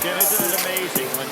Jen, isn't it amazing when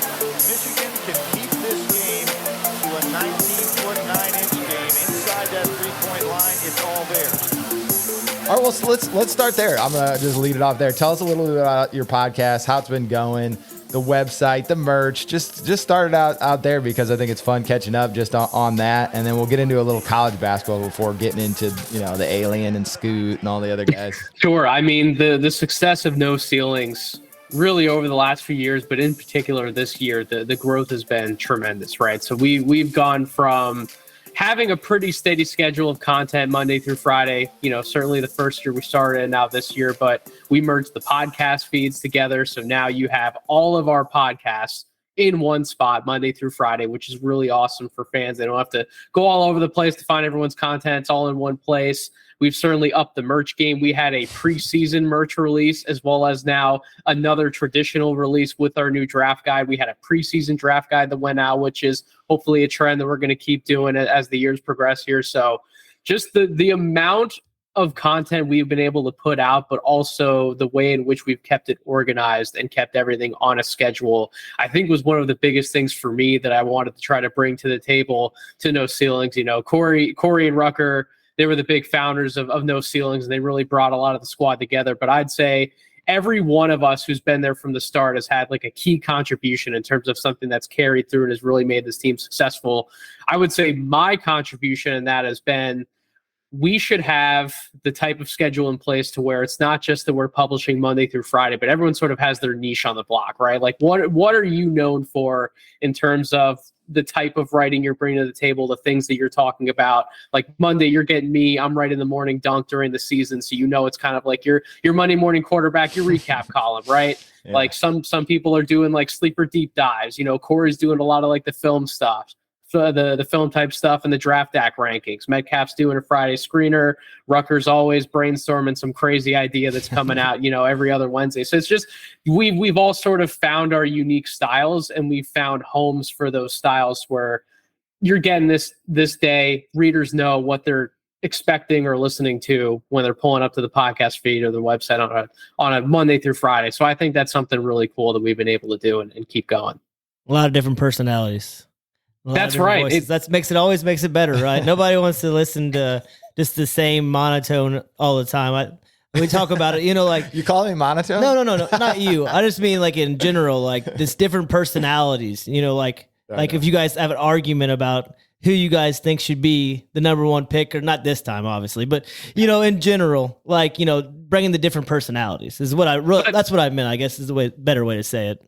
Michigan can keep this game to a 19-foot 9-inch game inside that three-point line? It's all there. All right, well, let's start there. I'm gonna just lead it off there. Tell us a little bit about your podcast, how it's been going, the website, the merch. Just start it out there because I think it's fun catching up just on that, and then we'll get into a little college basketball before getting into the Alien and Scoot and all the other guys. Sure. I mean, the success of No Ceilings really over the last few years, but in particular this year, the growth has been tremendous, right? So we've gone from having a pretty steady schedule of content Monday through Friday, certainly the first year we started and now this year, but we merged the podcast feeds together. So now you have all of our podcasts in one spot Monday through Friday, which is really awesome for fans. They don't have to go all over the place to find everyone's content. It's all in one place. We've certainly upped the merch game. We had a preseason merch release as well as now another traditional release with our new draft guide. We had a preseason draft guide that went out, which is hopefully a trend that we're going to keep doing as the years progress here. So just the amount of content we've been able to put out, but also the way in which we've kept it organized and kept everything on a schedule, I think was one of the biggest things for me that I wanted to try to bring to the table to No Ceilings. Corey and Rucker, they were the big founders of No Ceilings, and they really brought a lot of the squad together. But I'd say every one of us who's been there from the start has had like a key contribution in terms of something that's carried through and has really made this team successful. I would say my contribution in that has been we should have the type of schedule in place to where it's not just that we're publishing Monday through Friday, but everyone sort of has their niche on the block, right? Like what are you known for in terms of the type of writing you're bringing to the table, the things that you're talking about? Like Monday, you're getting me, I'm writing the morning dunk during the season. So, it's kind of like your Monday morning quarterback, your recap column, right? Yeah. Like some people are doing like sleeper deep dives, Corey's doing a lot of like the film stuff. The film type stuff and the draft act rankings. Metcalf's doing a Friday screener. Rucker's always brainstorming some crazy idea that's coming out, every other Wednesday. So it's just we've all sort of found our unique styles, and we've found homes for those styles where you're getting this day. Readers know what they're expecting or listening to when they're pulling up to the podcast feed or the website on a Monday through Friday. So I think that's something really cool that we've been able to do and keep going. A lot of different personalities. That's right. That always makes it better, right? Nobody wants to listen to just the same monotone all the time. We talk about it, like you call me monotone? No, not you. I just mean like in general, like this different personalities. Like if you guys have an argument about who you guys think should be the number one pick, or not this time, obviously, but in general, like bringing the different personalities is that's what I meant. I guess is the better way to say it.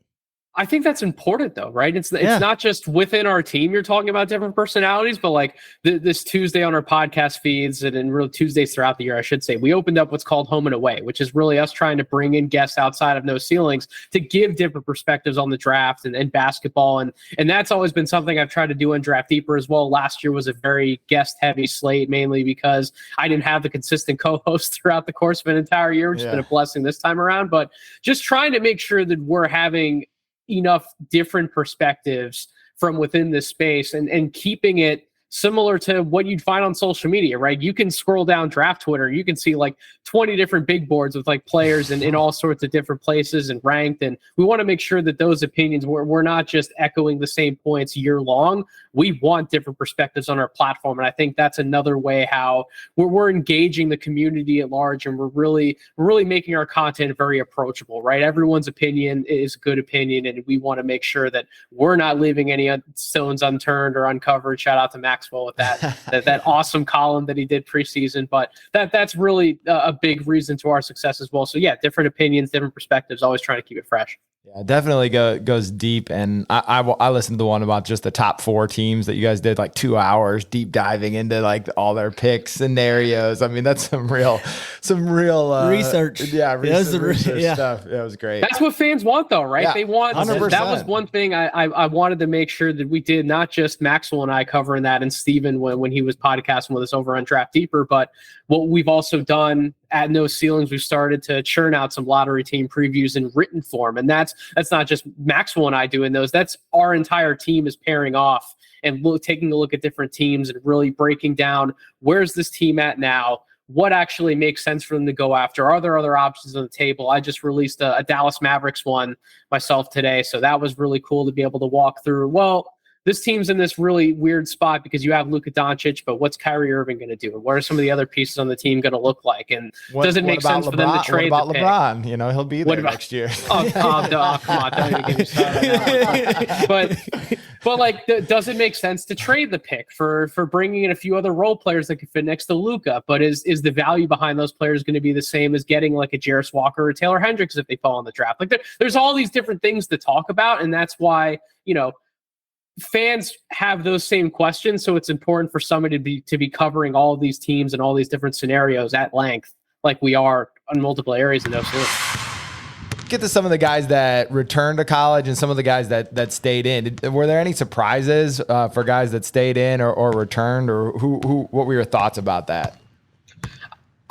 I think that's important though, right? It's not just within our team you're talking about different personalities, but like this Tuesday on our podcast feeds and in real Tuesdays throughout the year, I should say, we opened up what's called Home and Away, which is really us trying to bring in guests outside of No Ceilings to give different perspectives on the draft and basketball. And that's always been something I've tried to do in Draft Deeper as well. Last year was a very guest heavy slate, mainly because I didn't have the consistent co-host throughout the course of an entire year, which has been a blessing this time around, but just trying to make sure that we're having enough different perspectives from within this space and keeping it similar to what you'd find on social media, right? You can scroll down draft Twitter, you can see like 20 different big boards with like players in all sorts of different places and ranked. And we want to make sure that those opinions, we're not just echoing the same points year long. We want different perspectives on our platform. And I think that's another way how we're engaging the community at large. And we're really making our content very approachable, right? Everyone's opinion is a good opinion. And we want to make sure that we're not leaving any stones unturned or uncovered. Shout out to Maxwell with that awesome column that he did preseason. But that's really a big reason to our success as well. So yeah, different opinions, different perspectives, always trying to keep it fresh. Yeah, definitely goes deep. And I listened to the one about just the top 4 teams that you guys did like 2 hours deep diving into like all their pick scenarios. I mean, that's some real research. Yeah. Research stuff. It was great. That's what fans want though, right? Yeah, they want 100%. That was one thing I wanted to make sure that we did, not just Maxwell and I covering that and Steven when he was podcasting with us over on Draft Deeper, but what we've also done at No Ceilings, we've started to churn out some lottery team previews in written form. And that's not just Maxwell and I doing those. That's our entire team is pairing off and taking a look at different teams and really breaking down where's this team at now? what actually makes sense for them to go after. Are there other options on the table? I just released a Dallas Mavericks one myself today, so that was really cool to be able to walk through. Well, this team's in this really weird spot because you have Luka Doncic, but what's Kyrie Irving going to do? And what are some of the other pieces on the team going to look like? And does it make sense for them to trade? What about the pick? LeBron? You know, he'll be there next year. Come on, don't even get me started. But like, does it make sense to trade the pick for bringing in a few other role players that could fit next to Luka? But is the value behind those players going to be the same as getting like a Jarris Walker or Taylor Hendricks if they fall in the draft? Like, there's all these different things to talk about, and that's why, you know, fans have those same questions. So it's important for somebody to be covering all of these teams and all these different scenarios at length, like we are on multiple areas in those fields. Get to some of the guys that returned to college and some of the guys that stayed in. Were there any surprises for guys that stayed in or returned, or what were your thoughts about that?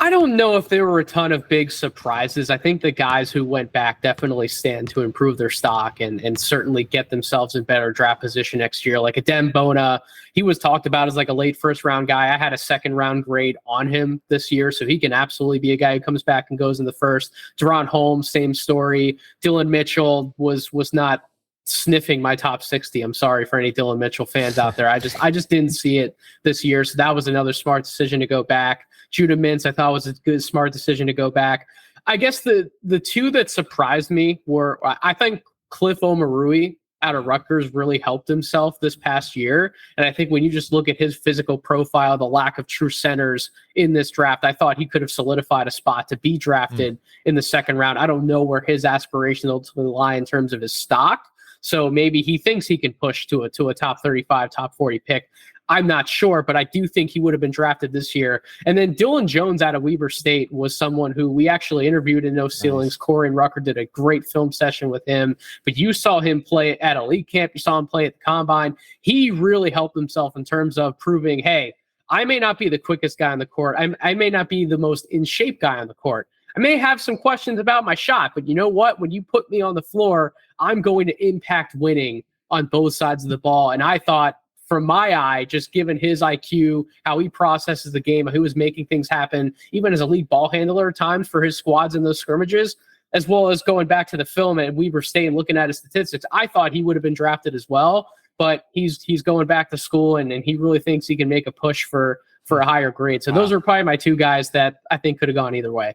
I don't know if there were a ton of big surprises. I think the guys who went back definitely stand to improve their stock and certainly get themselves in better draft position next year. Like Adem Bona, he was talked about as like a late first round guy. I had a second round grade on him this year, so he can absolutely be a guy who comes back and goes in the first. Deron Holmes, same story. Dylan Mitchell was not sniffing my top 60. I'm sorry for any Dylan Mitchell fans out there. I just didn't see it this year. So that was another smart decision to go back. Judah Mintz, I thought was a good, smart decision to go back. I guess the two that surprised me were, I think Cliff Omarui out of Rutgers really helped himself this past year. And I think when you just look at his physical profile, the lack of true centers in this draft, I thought he could have solidified a spot to be drafted in the second round. I don't know where his aspirations ultimately lie in terms of his stock. So maybe he thinks he can push to a top 35, top 40 pick. I'm not sure, but I do think he would have been drafted this year. And then Dylan Jones out of Weber State was someone who we actually interviewed in No Ceilings. Nice. Corey and Rucker did a great film session with him, but you saw him play at elite camp. You saw him play at the combine. He really helped himself in terms of proving, hey, I may not be the quickest guy on the court. I may not be the most in shape guy on the court. I may have some questions about my shot, but you know what? When you put me on the floor, I'm going to impact winning on both sides of the ball. And I thought, from my eye, just given his IQ, how he processes the game, who was making things happen, even as a lead ball handler at times for his squads in those scrimmages, as well as going back to the film at Weber State and looking at his statistics, I thought he would have been drafted as well. But he's going back to school, and he really thinks he can make a push for a higher grade. So those are probably my two guys that I think could have gone either way.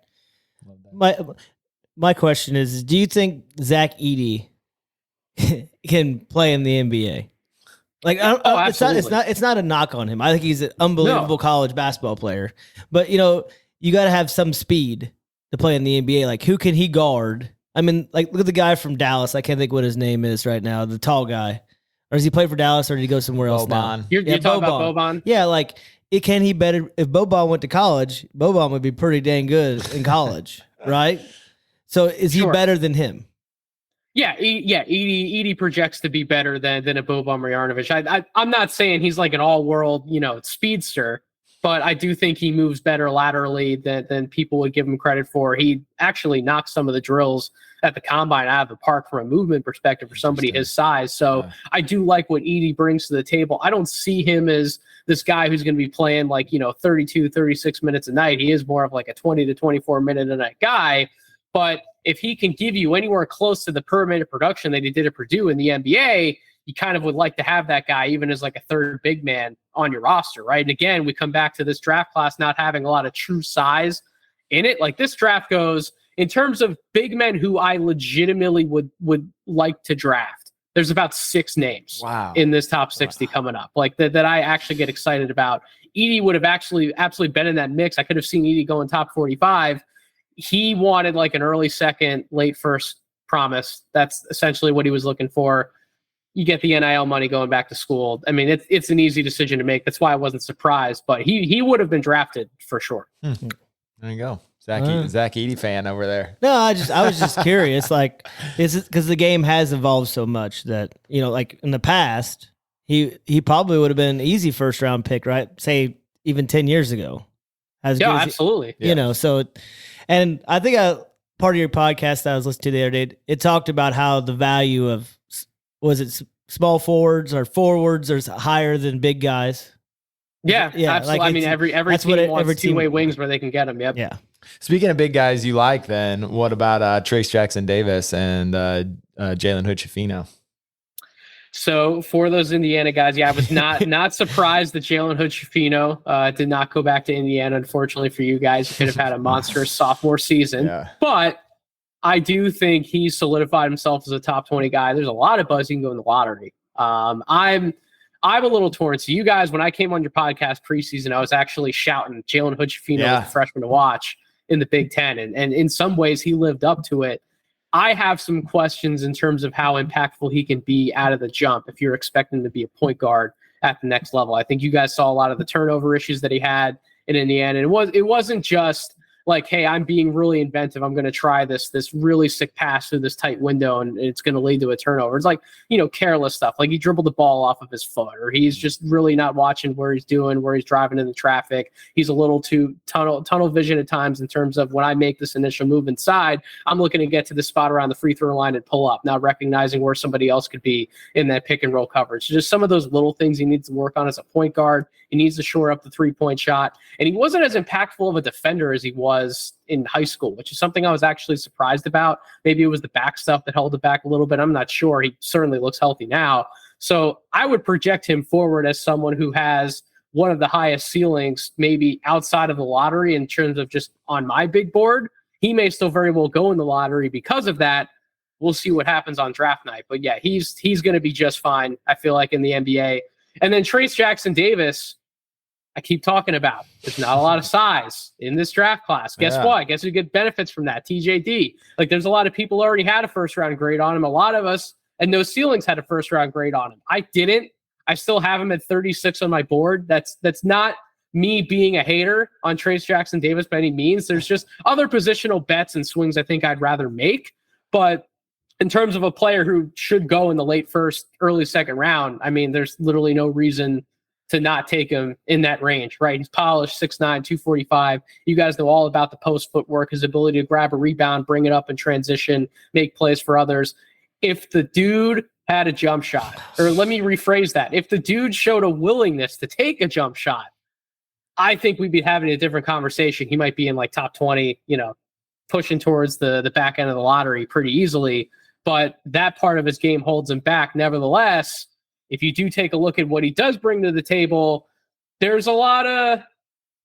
My question is, do you think Zach Edey can play in the NBA? Like, it's not a knock on him. I think he's an unbelievable college basketball player. But, you know, you got to have some speed to play in the NBA. Like, who can he guard? I mean, like, look at the guy from Dallas. I can't think what his name is right now, the tall guy. Or does he play for Dallas, or did he go somewhere else now? You're talking about Boban? Yeah, like, can he better? If Boban went to college, Boban would be pretty dang good in college, right? So is he better than him? Yeah, Edey projects to be better than a Boban Marjanovic. I'm not saying he's like an all-world, speedster, but I do think he moves better laterally than people would give him credit for. He actually knocks some of the drills at the combine out of the park from a movement perspective for somebody his size. So I do like what Edey brings to the table. I don't see him as this guy who's going to be playing like, 32, 36 minutes a night. He is more of like a 20 to 24 minute a night guy. But if he can give you anywhere close to the per minute production that he did at Purdue in the NBA, you kind of would like to have that guy even as like a third big man on your roster, right? And again, we come back to this draft class not having a lot of true size in it. Like, this draft goes in terms of big men who I legitimately would like to draft. There's about 6 names in this top 60 coming up, like that I actually get excited about. Edey would have absolutely been in that mix. I could have seen Edey going top 45. He wanted like an early second, late first promise. That's essentially what he was looking for. You get the NIL money going back to school. I mean, it's an easy decision to make. That's why I wasn't surprised, but he would have been drafted for sure. Mm-hmm. There you go. Zach Edey fan over there. No, I was just curious. Like, is it because the game has evolved so much that, like in the past, he probably would have been an easy first round pick, right? Say even 10 years ago. Absolutely. So, and I think part of your podcast that I was listening to the other day, it talked about how the value of, was it small forwards or forwards are higher than big guys? Yeah, Yeah, absolutely. like I mean, every that's team what wants every team- two-way wings where they can get them. Yep. Yeah. Speaking of big guys you like, then what about Trace Jackson Davis and Jalen Hood-Schifino? So for those Indiana guys, yeah, I was not surprised that Jalen Hood-Schifino did not go back to Indiana. Unfortunately for you guys, he could have had a monstrous sophomore season. Yeah. But I do think he solidified himself as a top 20 guy. There's a lot of buzz he can go in the lottery. I'm a little torn. So you guys, when I came on your podcast preseason, I was actually shouting Jalen Hood-Schifino as a freshman to watch in the Big Ten. And in some ways, he lived up to it. I have some questions in terms of how impactful he can be out of the jump if you're expecting to be a point guard at the next level. I think you guys saw a lot of the turnover issues that he had in Indiana. And it wasn't just like, hey, I'm being really inventive. I'm going to try this really sick pass through this tight window and it's going to lead to a turnover. It's like, careless stuff. Like he dribbled the ball off of his foot, or he's just really not watching where he's doing, where he's driving in the traffic. He's a little too tunnel vision at times in terms of when I make this initial move inside, I'm looking to get to the spot around the free throw line and pull up, not recognizing where somebody else could be in that pick and roll coverage. So just some of those little things he needs to work on as a point guard. He needs to shore up the 3-point shot. And he wasn't as impactful of a defender as he was in high school, which is something I was actually surprised about. Maybe it was the back stuff that held it back a little bit. I'm not sure. He certainly looks healthy now. So I would project him forward as someone who has one of the highest ceilings, maybe outside of the lottery in terms of just on my big board. He may still very well go in the lottery because of that. We'll see what happens on draft night. But yeah, he's going to be just fine, I feel like, in the NBA. And then Trace Jackson Davis, I keep talking about. There's not a lot of size in this draft class. Guess what? Guess who get benefits from that? TJD. Like there's a lot of people already had a first round grade on him. A lot of us and no ceilings had a first round grade on him. I didn't. I still have him at 36 on my board. That's not me being a hater on Trace Jackson Davis by any means. There's just other positional bets and swings I think I'd rather make. But in terms of a player who should go in the late first, early second round, I mean, there's literally no reason to not take him in that range, right? He's polished, 6'9", 245. You guys know all about the post footwork, his ability to grab a rebound, bring it up in transition, make plays for others. If the dude had a jump shot, or let me rephrase that, if the dude showed a willingness to take a jump shot, I think we'd be having a different conversation. He might be in like top 20, pushing towards the back end of the lottery pretty easily, but that part of his game holds him back. Nevertheless, if you do take a look at what he does bring to the table, there's a lot of,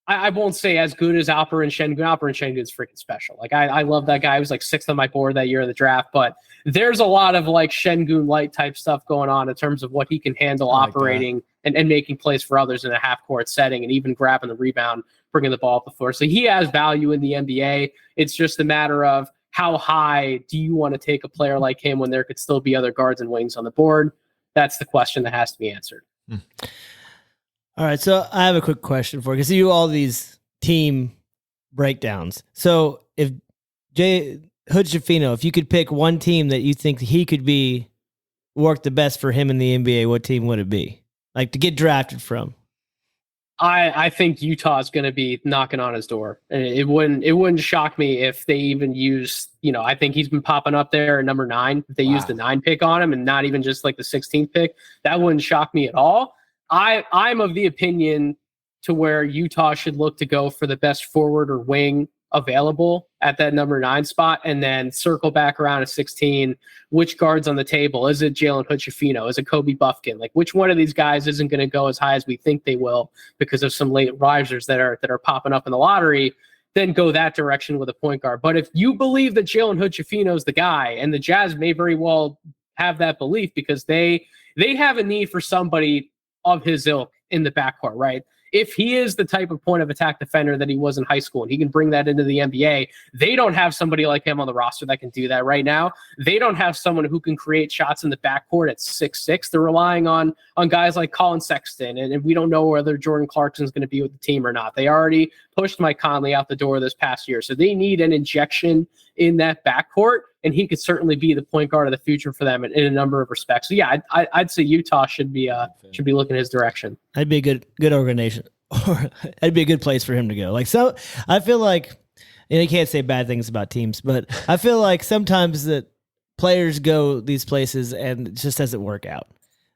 I won't say as good as Alper and Şengün. Alper and Şengün's freaking special. Like I love that guy. He was like 6th on my board that year in the draft, but there's a lot of like Şengün light type stuff going on in terms of what he can handle operating and making plays for others in a half court setting and even grabbing the rebound, bringing the ball up the floor. So he has value in the NBA. It's just a matter of how high do you want to take a player like him when there could still be other guards and wings on the board? That's the question that has to be answered. All right, so I have a quick question for you, because you do all these team breakdowns. So if Hood-Schifino, if you could pick one team that you think he could work the best for him in the NBA, what team would it be? Like to get drafted from? I think Utah is going to be knocking on his door, and it wouldn't shock me if they even use, I think he's been popping up there at number 9. If they use the 9 pick on him and not even just like the 16th pick, that wouldn't shock me at all. I'm of the opinion to where Utah should look to go for the best forward or wing available at that number 9 spot, and then circle back around at 16. Which guard's on the table? Is it Jalen Hood-Schifino? Is it Kobe Buffkin? Like which one of these guys isn't going to go as high as we think they will because of some late risers that are popping up in the lottery? Then go that direction with a point guard. But if you believe that Jalen Hood-Schifino is the guy, and the Jazz may very well have that belief because they have a need for somebody of his ilk in the backcourt, right? If he is the type of point of attack defender that he was in high school and he can bring that into the NBA, they don't have somebody like him on the roster that can do that right now. They don't have someone who can create shots in the backcourt at 6'6". They're relying on guys like Colin Sexton, and we don't know whether Jordan Clarkson's going to be with the team or not. They already pushed Mike Conley out the door this past year, so they need an injection in that backcourt, and he could certainly be the point guard of the future for them in a number of respects. So yeah, I'd say Utah should be looking his direction. That'd be a good organization, or that'd be a good place for him to go. Like, so I feel like, and you can't say bad things about teams, but I feel like sometimes that players go these places and it just doesn't work out.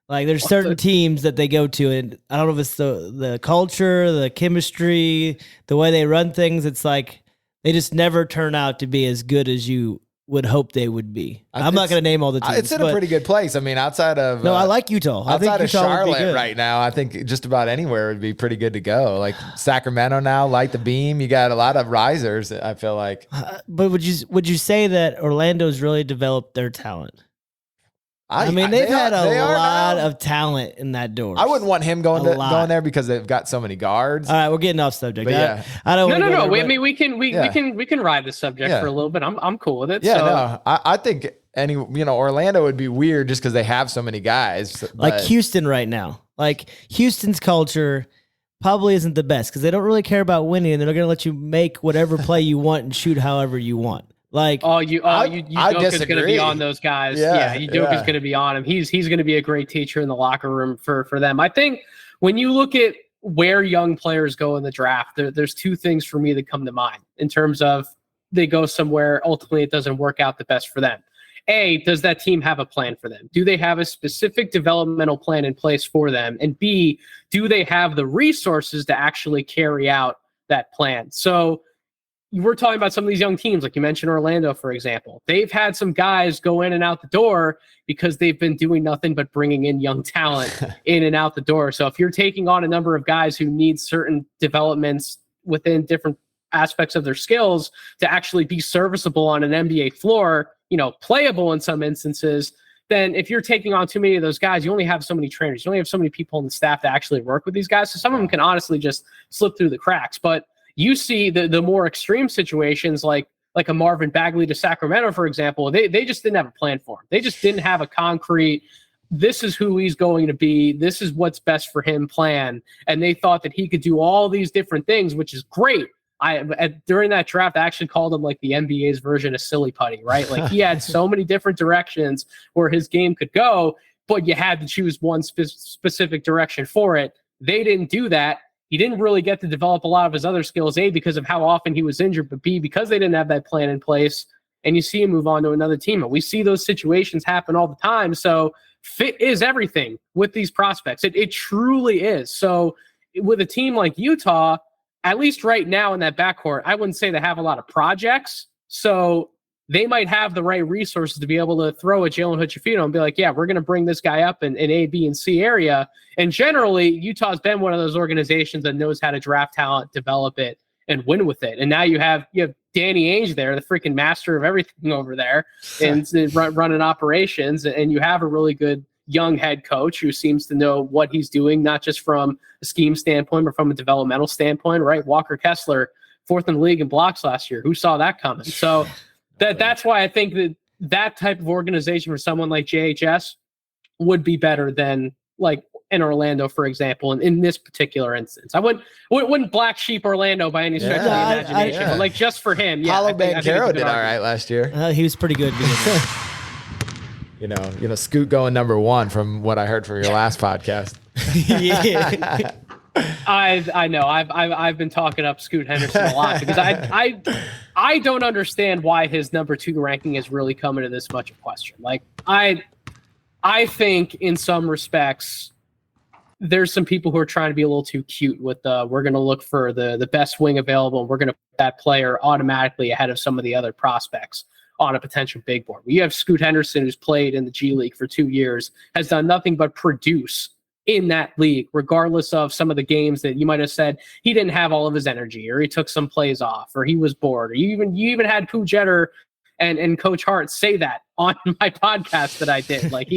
Like there's certain teams that they go to, and I don't know if it's the culture, the chemistry, the way they run things. It's like they just never turn out to be as good as you would hope they would be. I'm not going to name all the teams. It's in a pretty good place. I mean, outside of I like Utah. Outside of Charlotte good. right now, I think just about anywhere would be pretty good to go. Like Sacramento now, light the beam. You got a lot of risers. I feel like. But would you say that Orlando's really developed their talent? I mean, they've had a lot of talent in that door. I wouldn't want him going there because they've got so many guards. All right, we're getting off subject. I don't. No. I mean, we can ride the subject for a little bit. I'm cool with it. Yeah, no. I think Orlando would be weird just because they have so many guys. Like Houston right now. Like Houston's culture probably isn't the best because they don't really care about winning, and they're going to let you make whatever play you want and shoot however you want. Like, you Udoka's going to be on those guys. Udoka's going to be on him. He's going to be a great teacher in the locker room for them. I think when you look at where young players go in the draft, there's two things for me that come to mind in terms of they go somewhere, ultimately it doesn't work out the best for them. A, does that team have a plan for them? Do they have a specific developmental plan in place for them? And B, do they have the resources to actually carry out that plan? So we're talking about some of these young teams, like you mentioned Orlando, for example. They've had some guys go in and out the door because they've been doing nothing but bringing in young talent in and out the door. So if you're taking on a number of guys who need certain developments within different aspects of their skills to actually be serviceable on an NBA floor, playable in some instances, then if you're taking on too many of those guys, you only have so many trainers. You only have so many people on the staff to actually work with these guys. So some of them can honestly just slip through the cracks. But you see the more extreme situations like a Marvin Bagley to Sacramento, for example, they just didn't have a plan for him. They just didn't have a concrete, this is who he's going to be, this is what's best for him plan. And they thought that he could do all these different things, which is great. During that draft, I actually called him like the NBA's version of silly putty, right? Like he had so many different directions where his game could go, but you had to choose one specific direction for it. They didn't do that. He didn't really get to develop a lot of his other skills, A, because of how often he was injured, but B, because they didn't have that plan in place, and you see him move on to another team. And we see those situations happen all the time. So fit is everything with these prospects. It truly is. So with a team like Utah, at least right now in that backcourt, I wouldn't say they have a lot of projects. So they might have the right resources to be able to throw at Jalen Hood-Schifino and be like, yeah, we're going to bring this guy up in A, B, and C area. And generally, Utah's been one of those organizations that knows how to draft talent, develop it, and win with it. And now you have Danny Ainge there, the freaking master of everything over there, and running operations. And you have a really good young head coach who seems to know what he's doing, not just from a scheme standpoint, but from a developmental standpoint, right? Walker Kessler, 4th in the league in blocks last year. Who saw that coming? So that's why I think that type of organization for someone like JHS would be better than like in Orlando, for example, in this particular instance. I wouldn't black sheep Orlando by any stretch of the imagination, but like just for him. Yeah, Paulo Banchero did all right last year. He was pretty good. Scoot going number 1 from what I heard from your last podcast. Yeah. I know. I've been talking up Scoot Henderson a lot because I don't understand why his number 2 ranking is really coming to this much of question. Like I think in some respects there's some people who are trying to be a little too cute with we're going to look for the best wing available and we're going to put that player automatically ahead of some of the other prospects on a potential big board. You have Scoot Henderson, who's played in the G League for 2 years, has done nothing but produce in that league, regardless of some of the games that you might have said he didn't have all of his energy, or he took some plays off, or he was bored, or you even had Pooh Jeter and Coach Hart say that on my podcast that I did. Like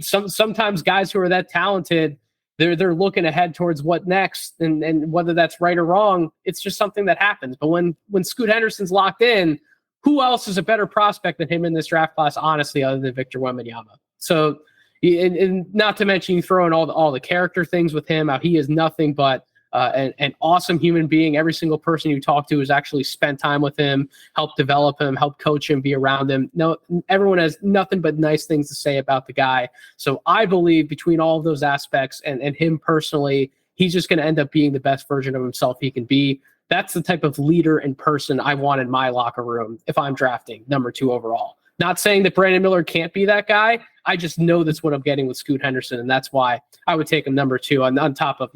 sometimes guys who are that talented, they're looking ahead towards what next, and whether that's right or wrong, it's just something that happens. But when Scoot Henderson's locked in, who else is a better prospect than him in this draft class, honestly, other than Victor Wembanyama? So, and not to mention you throw in all the character things with him, how he is nothing but an awesome human being. Every single person you talk to has actually spent time with him, helped develop him, helped coach him, be around him. No, everyone has nothing but nice things to say about the guy. So I believe between all of those aspects and him personally, he's just going to end up being the best version of himself he can be. That's the type of leader and person I want in my locker room if I'm drafting number 2 overall. Not saying that Brandon Miller can't be that guy. I just know that's what I'm getting with Scoot Henderson, and that's why I would take him number 2 on top of,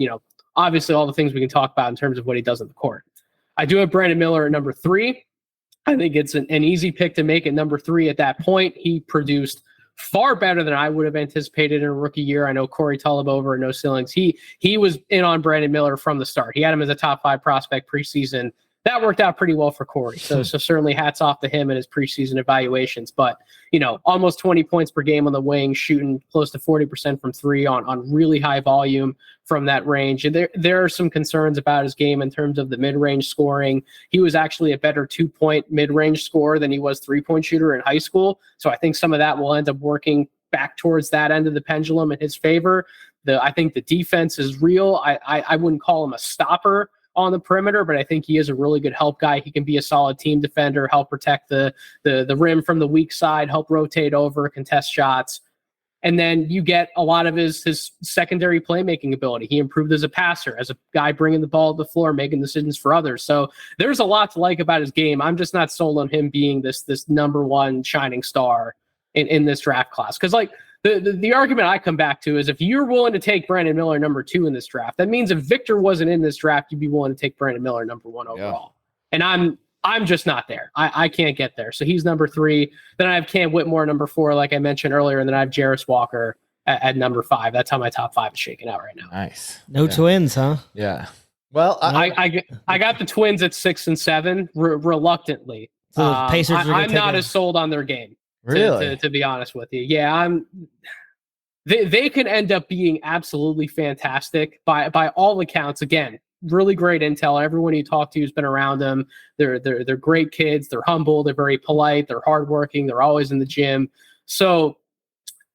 obviously all the things we can talk about in terms of what he does on the court. I do have Brandon Miller at number 3. I think it's an easy pick to make at number 3 at that point. He produced far better than I would have anticipated in a rookie year. I know Corey Tullibover and No Ceilings. He was in on Brandon Miller from the start. He had him as a top 5 prospect preseason. That worked out pretty well for Corey. So certainly hats off to him and his preseason evaluations. But, almost 20 points per game on the wing, shooting close to 40% from 3 on really high volume from that range. And there are some concerns about his game in terms of the mid-range scoring. He was actually a better 2-point mid-range scorer than he was 3-point shooter in high school. So I think some of that will end up working back towards that end of the pendulum in his favor. I think the defense is real. I wouldn't call him a stopper on the perimeter, but I think he is a really good help guy. He can be a solid team defender, help protect the rim from the weak side, help rotate over, contest shots. And then you get a lot of his secondary playmaking ability. He improved as a passer, as a guy bringing the ball to the floor, making decisions for others. So there's a lot to like about his game. I'm just not sold on him being this number 1 shining star in this draft class. Because the argument I come back to is if you're willing to take Brandon Miller number 2 in this draft, that means if Victor wasn't in this draft, you'd be willing to take Brandon Miller number 1 overall. Yeah. And I'm just not there. I can't get there. So he's number 3. Then I have Cam Whitmore number 4, like I mentioned earlier, and then I have Jarris Walker at number 5. That's how my top 5 is shaking out right now. Nice. No twins, huh? Yeah. Well, I got the Twins at 6 and 7 reluctantly. So the Pacers I'm not as sold on their game. Really? To be honest with you. Yeah, they can end up being absolutely fantastic by all accounts. Again, really great intel. Everyone you talk to who's been around them, they're great kids. They're humble. They're very polite. They're hardworking. They're always in the gym. So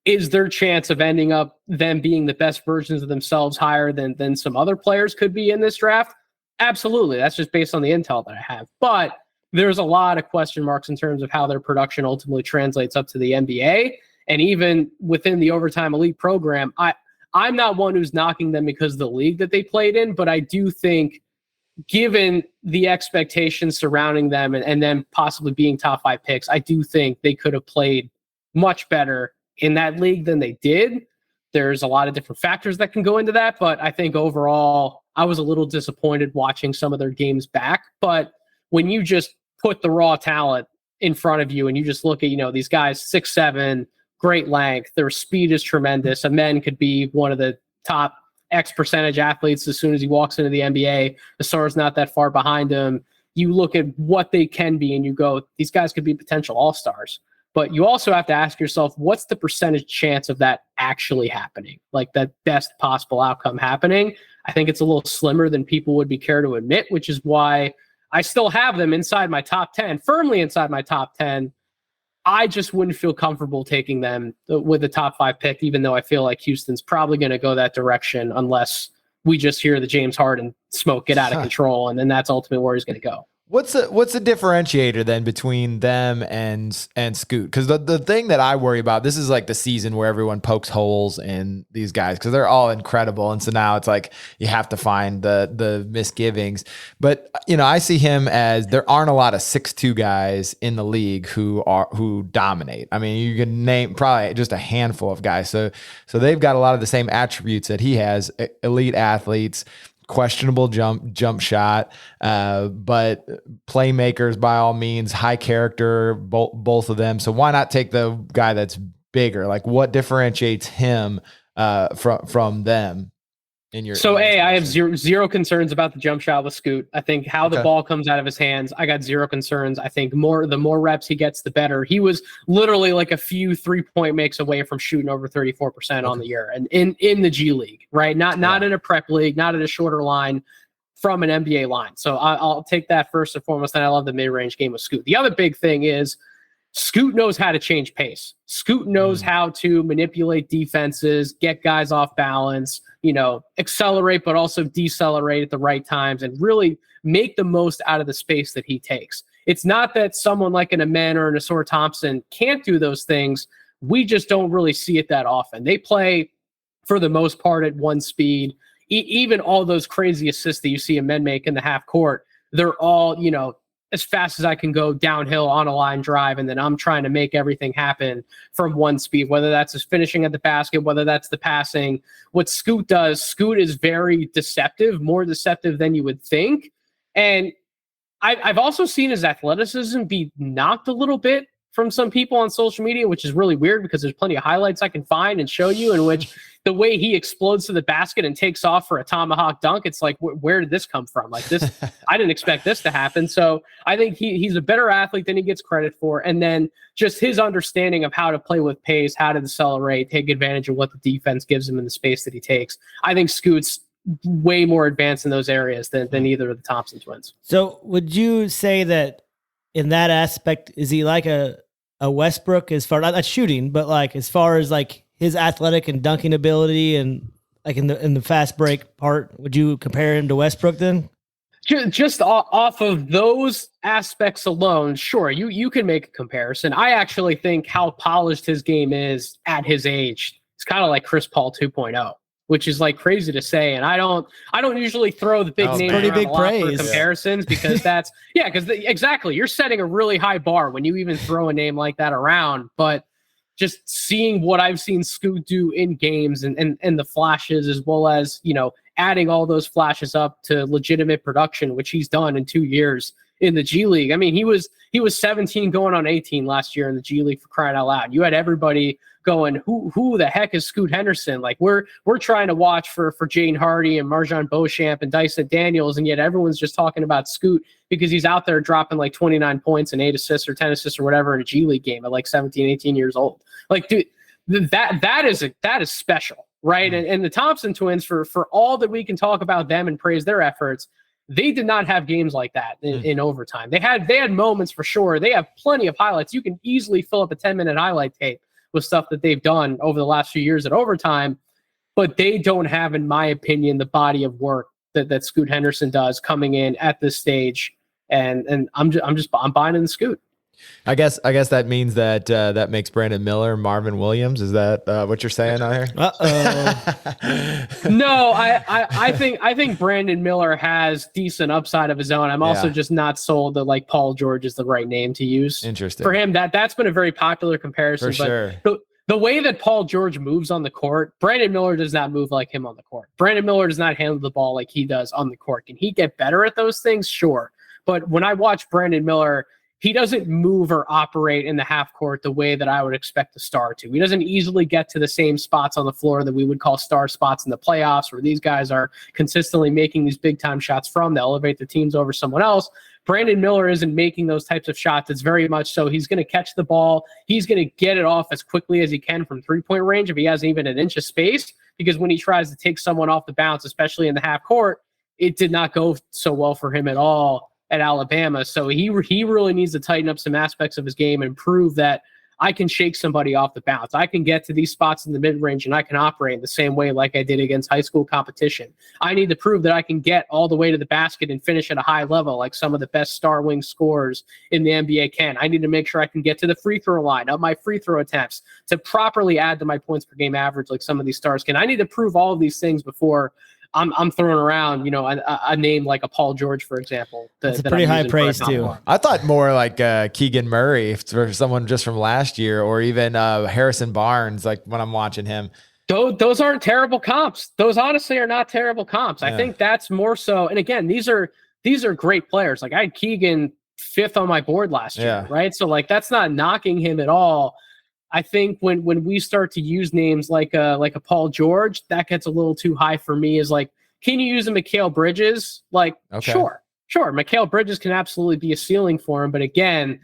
is their chance of ending up them being the best versions of themselves higher than some other players could be in this draft? Absolutely. That's just based on the intel that I have. But there's a lot of question marks in terms of how their production ultimately translates up to the NBA. And even within the Overtime Elite program, I'm not one who's knocking them because of the league that they played in, but I do think given the expectations surrounding them and then possibly being top 5 picks, I do think they could have played much better in that league than they did. There's a lot of different factors that can go into that, but I think overall I was a little disappointed watching some of their games back. But when you just put the raw talent in front of you and you just look at, these guys 6'7", great length, their speed is tremendous. A man could be one of the top X percentage athletes as soon as he walks into the NBA. The star's not that far behind him. You look at what they can be and you go, these guys could be potential all-stars. But you also have to ask yourself, what's the percentage chance of that actually happening? Like that best possible outcome happening? I think it's a little slimmer than people would be care to admit, which is why I still have them inside my top 10, firmly inside my top 10. I just wouldn't feel comfortable taking them with the top 5 pick, even though I feel like Houston's probably going to go that direction unless we just hear the James Harden smoke get out of control, and then that's ultimately where he's going to go. What's the differentiator then between them and Scoot? Because the thing that I worry about, this is like the season where everyone pokes holes in these guys because they're all incredible, and so now it's like you have to find the misgivings. But I see him as there aren't a lot of 6'2" guys in the league who dominate. I mean, you can name probably just a handful of guys. So they've got a lot of the same attributes that he has: elite athletes, questionable jump shot, but playmakers by all means, high character, both of them. So why not take the guy that's bigger? Like what differentiates him from them? I have zero concerns about the jump shot with Scoot. I think how the ball comes out of his hands, I got zero concerns. I think the more reps he gets, the better. He was literally like a few 3-point makes away from shooting over 34% on the year, and in the G League, right? Not in a prep league, not at a shorter line, from an NBA line. So I'll take that first and foremost. And I love the mid-range game with Scoot. The other big thing is Scoot knows how to change pace. Scoot knows how to manipulate defenses, get guys off balance, accelerate, but also decelerate at the right times and really make the most out of the space that he takes. It's not that someone like an Amen or an Asor Thompson can't do those things. We just don't really see it that often. They play, for the most part, at one speed. Even all those crazy assists that you see Amen make in the half court, they're all, as fast as I can go downhill on a line drive, and then I'm trying to make everything happen from one speed, whether that's just finishing at the basket, whether that's the passing. What Scoot does, Scoot is very deceptive, more deceptive than you would think. And I've also seen his athleticism be knocked a little bit from some people on social media, which is really weird because there's plenty of highlights I can find and show you in which the way he explodes to the basket and takes off for a tomahawk dunk, it's like, where did this come from? Like this, I didn't expect this to happen. So I think he's a better athlete than he gets credit for. And then just his understanding of how to play with pace, how to decelerate, take advantage of what the defense gives him in the space that he takes. I think Scoot's way more advanced in those areas than either of the Thompson twins. So would you say that in that aspect, is he like a Westbrook as far, not shooting, but like as far as like his athletic and dunking ability and like in the fast break part, would you compare him to Westbrook then? Just off of those aspects alone, sure, you can make a comparison. I actually think how polished his game is at his age, it's kind of like Chris Paul 2.0. Which is like crazy to say, and I don't usually throw the big name pretty around big a lot praise. for comparisons because that's exactly, you're setting a really high bar when you even throw a name like that around. But just seeing what I've seen Scoot do in games and the flashes, as well as adding all those flashes up to legitimate production, which he's done in 2 years in the G League. I mean, he was 17 going on 18 last year in the G League, for crying out loud. You had everybody going, who the heck is Scoot Henderson? Like we're trying to watch for Jane Hardy and Marjan Beauchamp and Dyson Daniels, and yet everyone's just talking about Scoot because he's out there dropping like 29 points and 8 assists or 10 assists or whatever in a G League game at like 17, 18 years old. Like, dude, that is special, right? And the Thompson twins, for all that we can talk about them and praise their efforts, they did not have games like that in overtime. They had moments for sure. They have plenty of highlights. You can easily fill up a 10-minute highlight tape with stuff that they've done over the last few years at overtime, but they don't have, in my opinion, the body of work that Scoot Henderson does coming in at this stage. And I'm buying in the Scoot. I guess that means that that makes Brandon Miller Marvin Williams. Is that what you're saying out here? No, I think Brandon Miller has decent upside of his own. I'm also just not sold that like Paul George is the right name to use. Interesting. For him, that's been a very popular comparison. For sure. The way that Paul George moves on the court, Brandon Miller does not move like him on the court. Brandon Miller does not handle the ball like he does on the court. Can he get better at those things? Sure. But when I watch Brandon Miller, he doesn't move or operate in the half court the way that I would expect a star to. He doesn't easily get to the same spots on the floor that we would call star spots in the playoffs, where these guys are consistently making these big time shots from to elevate the teams over someone else. Brandon Miller isn't making those types of shots. It's very much so he's going to catch the ball. He's going to get it off as quickly as he can from 3-point range if he has even an inch of space, because when he tries to take someone off the bounce, especially in the half court, it did not go so well for him at all at Alabama. So he really needs to tighten up some aspects of his game and prove that I can shake somebody off the bounce. I can get to these spots in the mid-range and I can operate in the same way like I did against high school competition. I need to prove that I can get all the way to the basket and finish at a high level like some of the best star wing scorers in the NBA can. I need to make sure I can get to the free throw line, up my free throw attempts, to properly add to my points per game average like some of these stars can. I need to prove all of these things before I'm throwing around, a name like a Paul George, for example. That's a pretty high praise too. I thought more like Keegan Murray for someone just from last year, or even Harrison Barnes. Like when I'm watching him, those aren't terrible comps. Those honestly are not terrible comps. I think that's more so. And again, these are great players. Like I had Keegan 5th on my board last year, right? So like that's not knocking him at all. I think when we start to use names like a Paul George, that gets a little too high for me. Is like, can you use a Mikal Bridges? Like, sure. Mikal Bridges can absolutely be a ceiling for him. But again,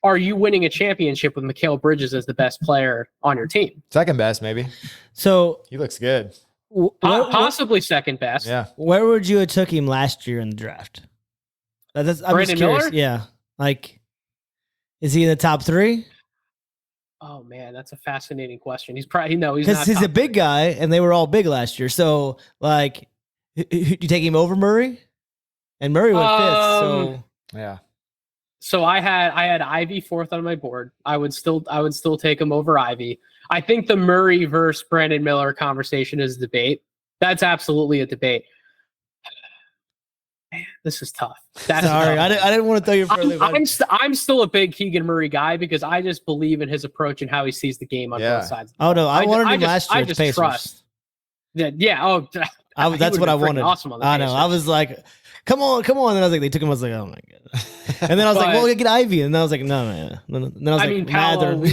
are you winning a championship with Mikal Bridges as the best player on your team? Second best, maybe. So he looks good. Possibly second best. Yeah. Where would you have took him last year in the draft? I'm Brandon Miller? Yeah. Like, is he in the top 3? Oh man, that's a fascinating question. He's probably he's because he's a big guy, and they were all big last year. So, like, you take him over Murray, and Murray went 5th. So yeah. So I had Ivy 4th on my board. I would still take him over Ivy. I think the Murray versus Brandon Miller conversation is a debate. That's absolutely a debate. This is tough. That's Sorry, tough. I didn't want to throw you further. I'm still a big Keegan Murray guy because I just believe in his approach and how he sees the game on both sides. Oh no, I wanted him last year. I just trust. Yeah. Oh, that's what I wanted. Awesome on the I know. Pacers. I was like, come on. And I was like, they took him. I was like, oh my god. And then I was like, well, get Ivy. And then I was like, no. And then I was like, Paolo,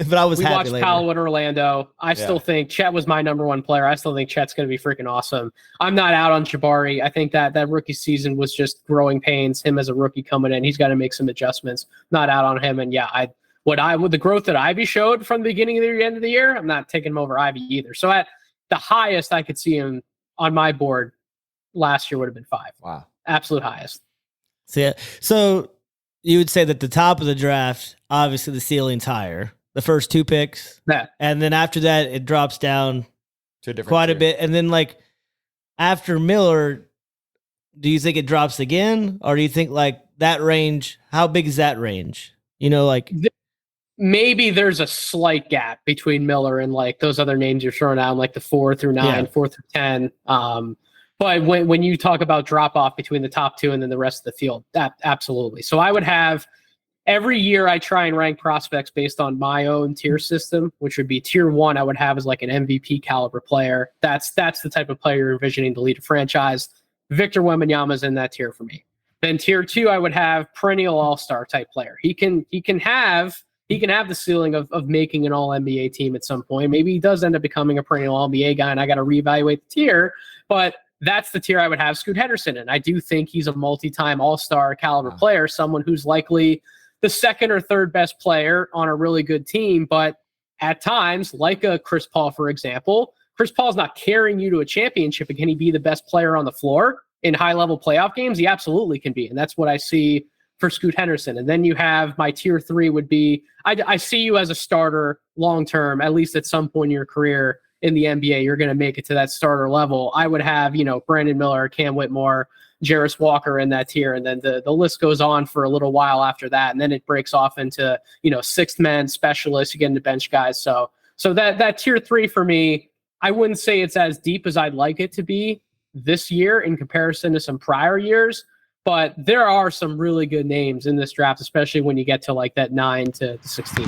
but I was we happy watched later. Paolo in Orlando. I still think Chet was my number one player. I still think Chet's going to be freaking awesome. I'm not out on Jabari. I think that rookie season was just growing pains. Him as a rookie coming in, he's got to make some adjustments. Not out on him. And yeah, with the growth that Ivy showed from the beginning of the end of the year, I'm not taking him over Ivy either. So at the highest I could see him on my board last year would have been 5. Wow. Absolute highest. So you would say that the top of the draft, obviously the ceiling's higher. The first 2 picks. Yeah. And then after that, it drops down to a different quite tier. a bit. And then like after Miller, do you think it drops again? Or do you think like that range, how big is that range? You know, like maybe there's a slight gap between Miller and like those other names you're throwing out, like the 4 through 9, 4 through 10. But when you talk about drop off between the top 2 and then the rest of the field, that absolutely. So I would have every year I try and rank prospects based on my own tier system, which would be tier 1. I would have as like an MVP caliber player. That's the type of player you're envisioning to lead a franchise. Victor Wembanyama is in that tier for me. Then tier 2, I would have perennial all-star type player. He can have the ceiling of making an all-NBA team at some point. Maybe he does end up becoming a perennial all-NBA guy, and I got to reevaluate the tier. But that's the tier I would have Scoot Henderson in. I do think he's a multi-time all-star caliber player, someone who's likely the second or third best player on a really good team. But at times, like a Chris Paul, for example, Chris Paul's not carrying you to a championship. But can he be the best player on the floor in high-level playoff games? He absolutely can be. And that's what I see for Scoot Henderson. And then you have my tier 3 would be, I see you as a starter long-term, at least at some point in your career in the NBA, you're going to make it to that starter level. I would have, Brandon Miller, Cam Whitmore, Jarris Walker in that tier. And then the list goes on for a little while after that. And then it breaks off into, sixth man specialists, you get into bench guys. So that tier 3 for me, I wouldn't say it's as deep as I'd like it to be this year in comparison to some prior years. But there are some really good names in this draft, especially when you get to like that 9 to 16.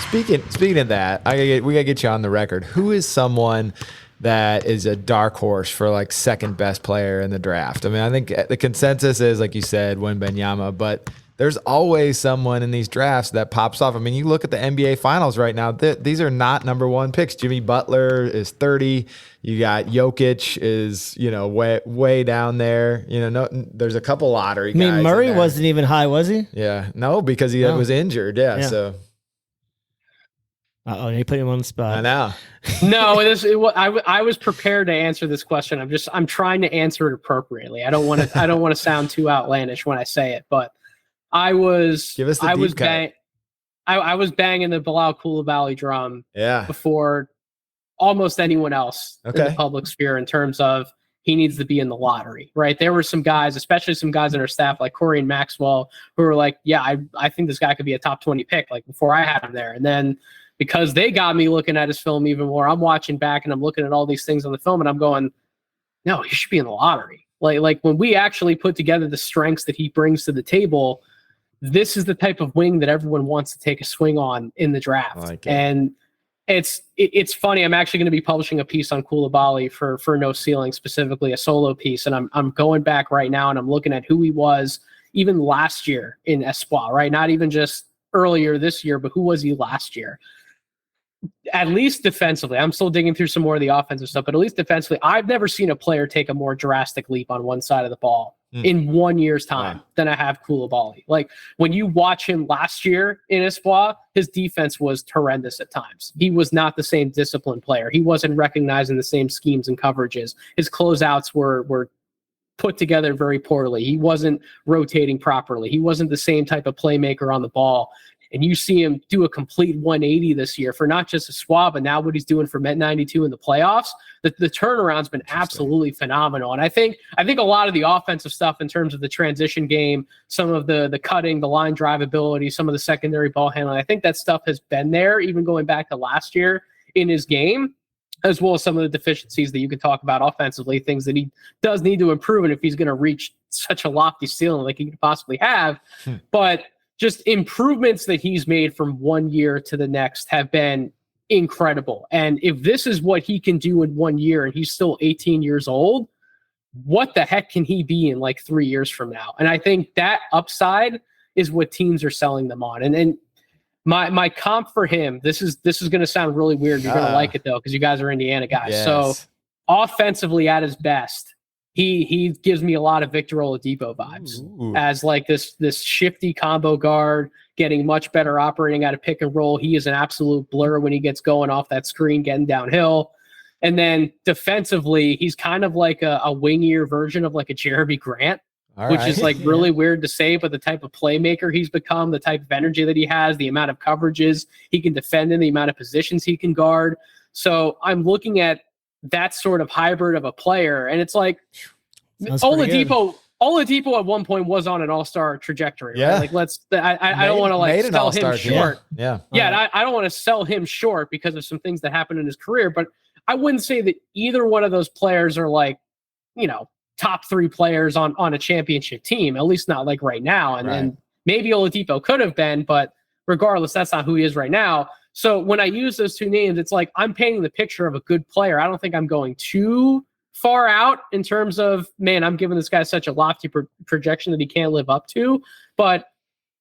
Speaking of that, we gotta get you on the record. Who is someone that is a dark horse for like second best player in the draft? I mean, I think the consensus is, like you said, Wembanyama, but there's always someone in these drafts that pops off. I mean, you look at the NBA Finals right now; these are not number 1 picks. Jimmy Butler is 30. You got Jokic is way down there. There's a couple lottery guys. I mean, Murray wasn't even high, was he? Yeah, no, because he was injured. Yeah. So. You put him on the spot. I know. No, I was prepared to answer this question. I'm trying to answer it appropriately. I don't want to sound too outlandish when I say it, but I was banging the Bilal Coulibaly drum before almost anyone else in the public sphere in terms of he needs to be in the lottery, right? There were some guys, especially some guys on our staff like Corey and Maxwell, who were like, yeah, I think this guy could be a top 20 pick, like before I had him there. And then because they got me looking at his film even more, I'm watching back and I'm looking at all these things on the film and I'm going, no, he should be in the lottery. Like when we actually put together the strengths that he brings to the table, this is the type of wing that everyone wants to take a swing on in the draft. And it's funny. I'm actually going to be publishing a piece on Coulibaly for No Ceiling, specifically a solo piece. And I'm going back right now and I'm looking at who he was even last year in Espoir, right? Not even just earlier this year, but who was he last year? At least defensively, I'm still digging through some more of the offensive stuff, but at least defensively, I've never seen a player take a more drastic leap on one side of the ball in 1 year's time than I have Coulibaly. Like when you watch him last year in Espoir, his defense was horrendous at times. He was not the same disciplined player. He wasn't recognizing the same schemes and coverages. His closeouts were put together very poorly. He wasn't rotating properly. He wasn't the same type of playmaker on the ball. And you see him do a complete 180 this year for not just a swab, but now what he's doing for Met 92 in the playoffs. The turnaround's been absolutely phenomenal. And I think a lot of the offensive stuff in terms of the transition game, some of the cutting, the line drive ability, some of the secondary ball handling, I think that stuff has been there even going back to last year in his game, as well as some of the deficiencies that you could talk about offensively, things that he does need to improve. And if he's going to reach such a lofty ceiling like he could possibly have. But just improvements that he's made from one year to the next have been incredible. And if this is what he can do in 1 year and he's still 18 years old, what the heck can he be in like 3 years from now? And I think that upside is what teams are selling them on. And my comp for him, this is going to sound really weird. You're going to like it though, because you guys are Indiana guys. Yes. So offensively at his best, he gives me a lot of Victor Oladipo vibes as like this shifty combo guard, getting much better operating out of pick and roll. He is an absolute blur when he gets going off that screen, getting downhill. And then defensively, he's kind of like a wingier version of like a Jeremy Grant, which is like really weird to say, but the type of playmaker he's become, the type of energy that he has, the amount of coverages he can defend in, the amount of positions he can guard. So I'm looking at that sort of hybrid of a player, and it's like Oladipo at one point was on an all-star trajectory. Yeah. Right? Like I don't want to like sell him short. Yeah. I don't want to sell him short because of some things that happened in his career, but I wouldn't say that either one of those players are like, top 3 players on a championship team, at least not like right now. And maybe Oladipo could have been, but regardless, that's not who he is right now. So when I use those 2 names, it's like I'm painting the picture of a good player. I don't think I'm going too far out in terms of, man, I'm giving this guy such a lofty projection that he can't live up to. But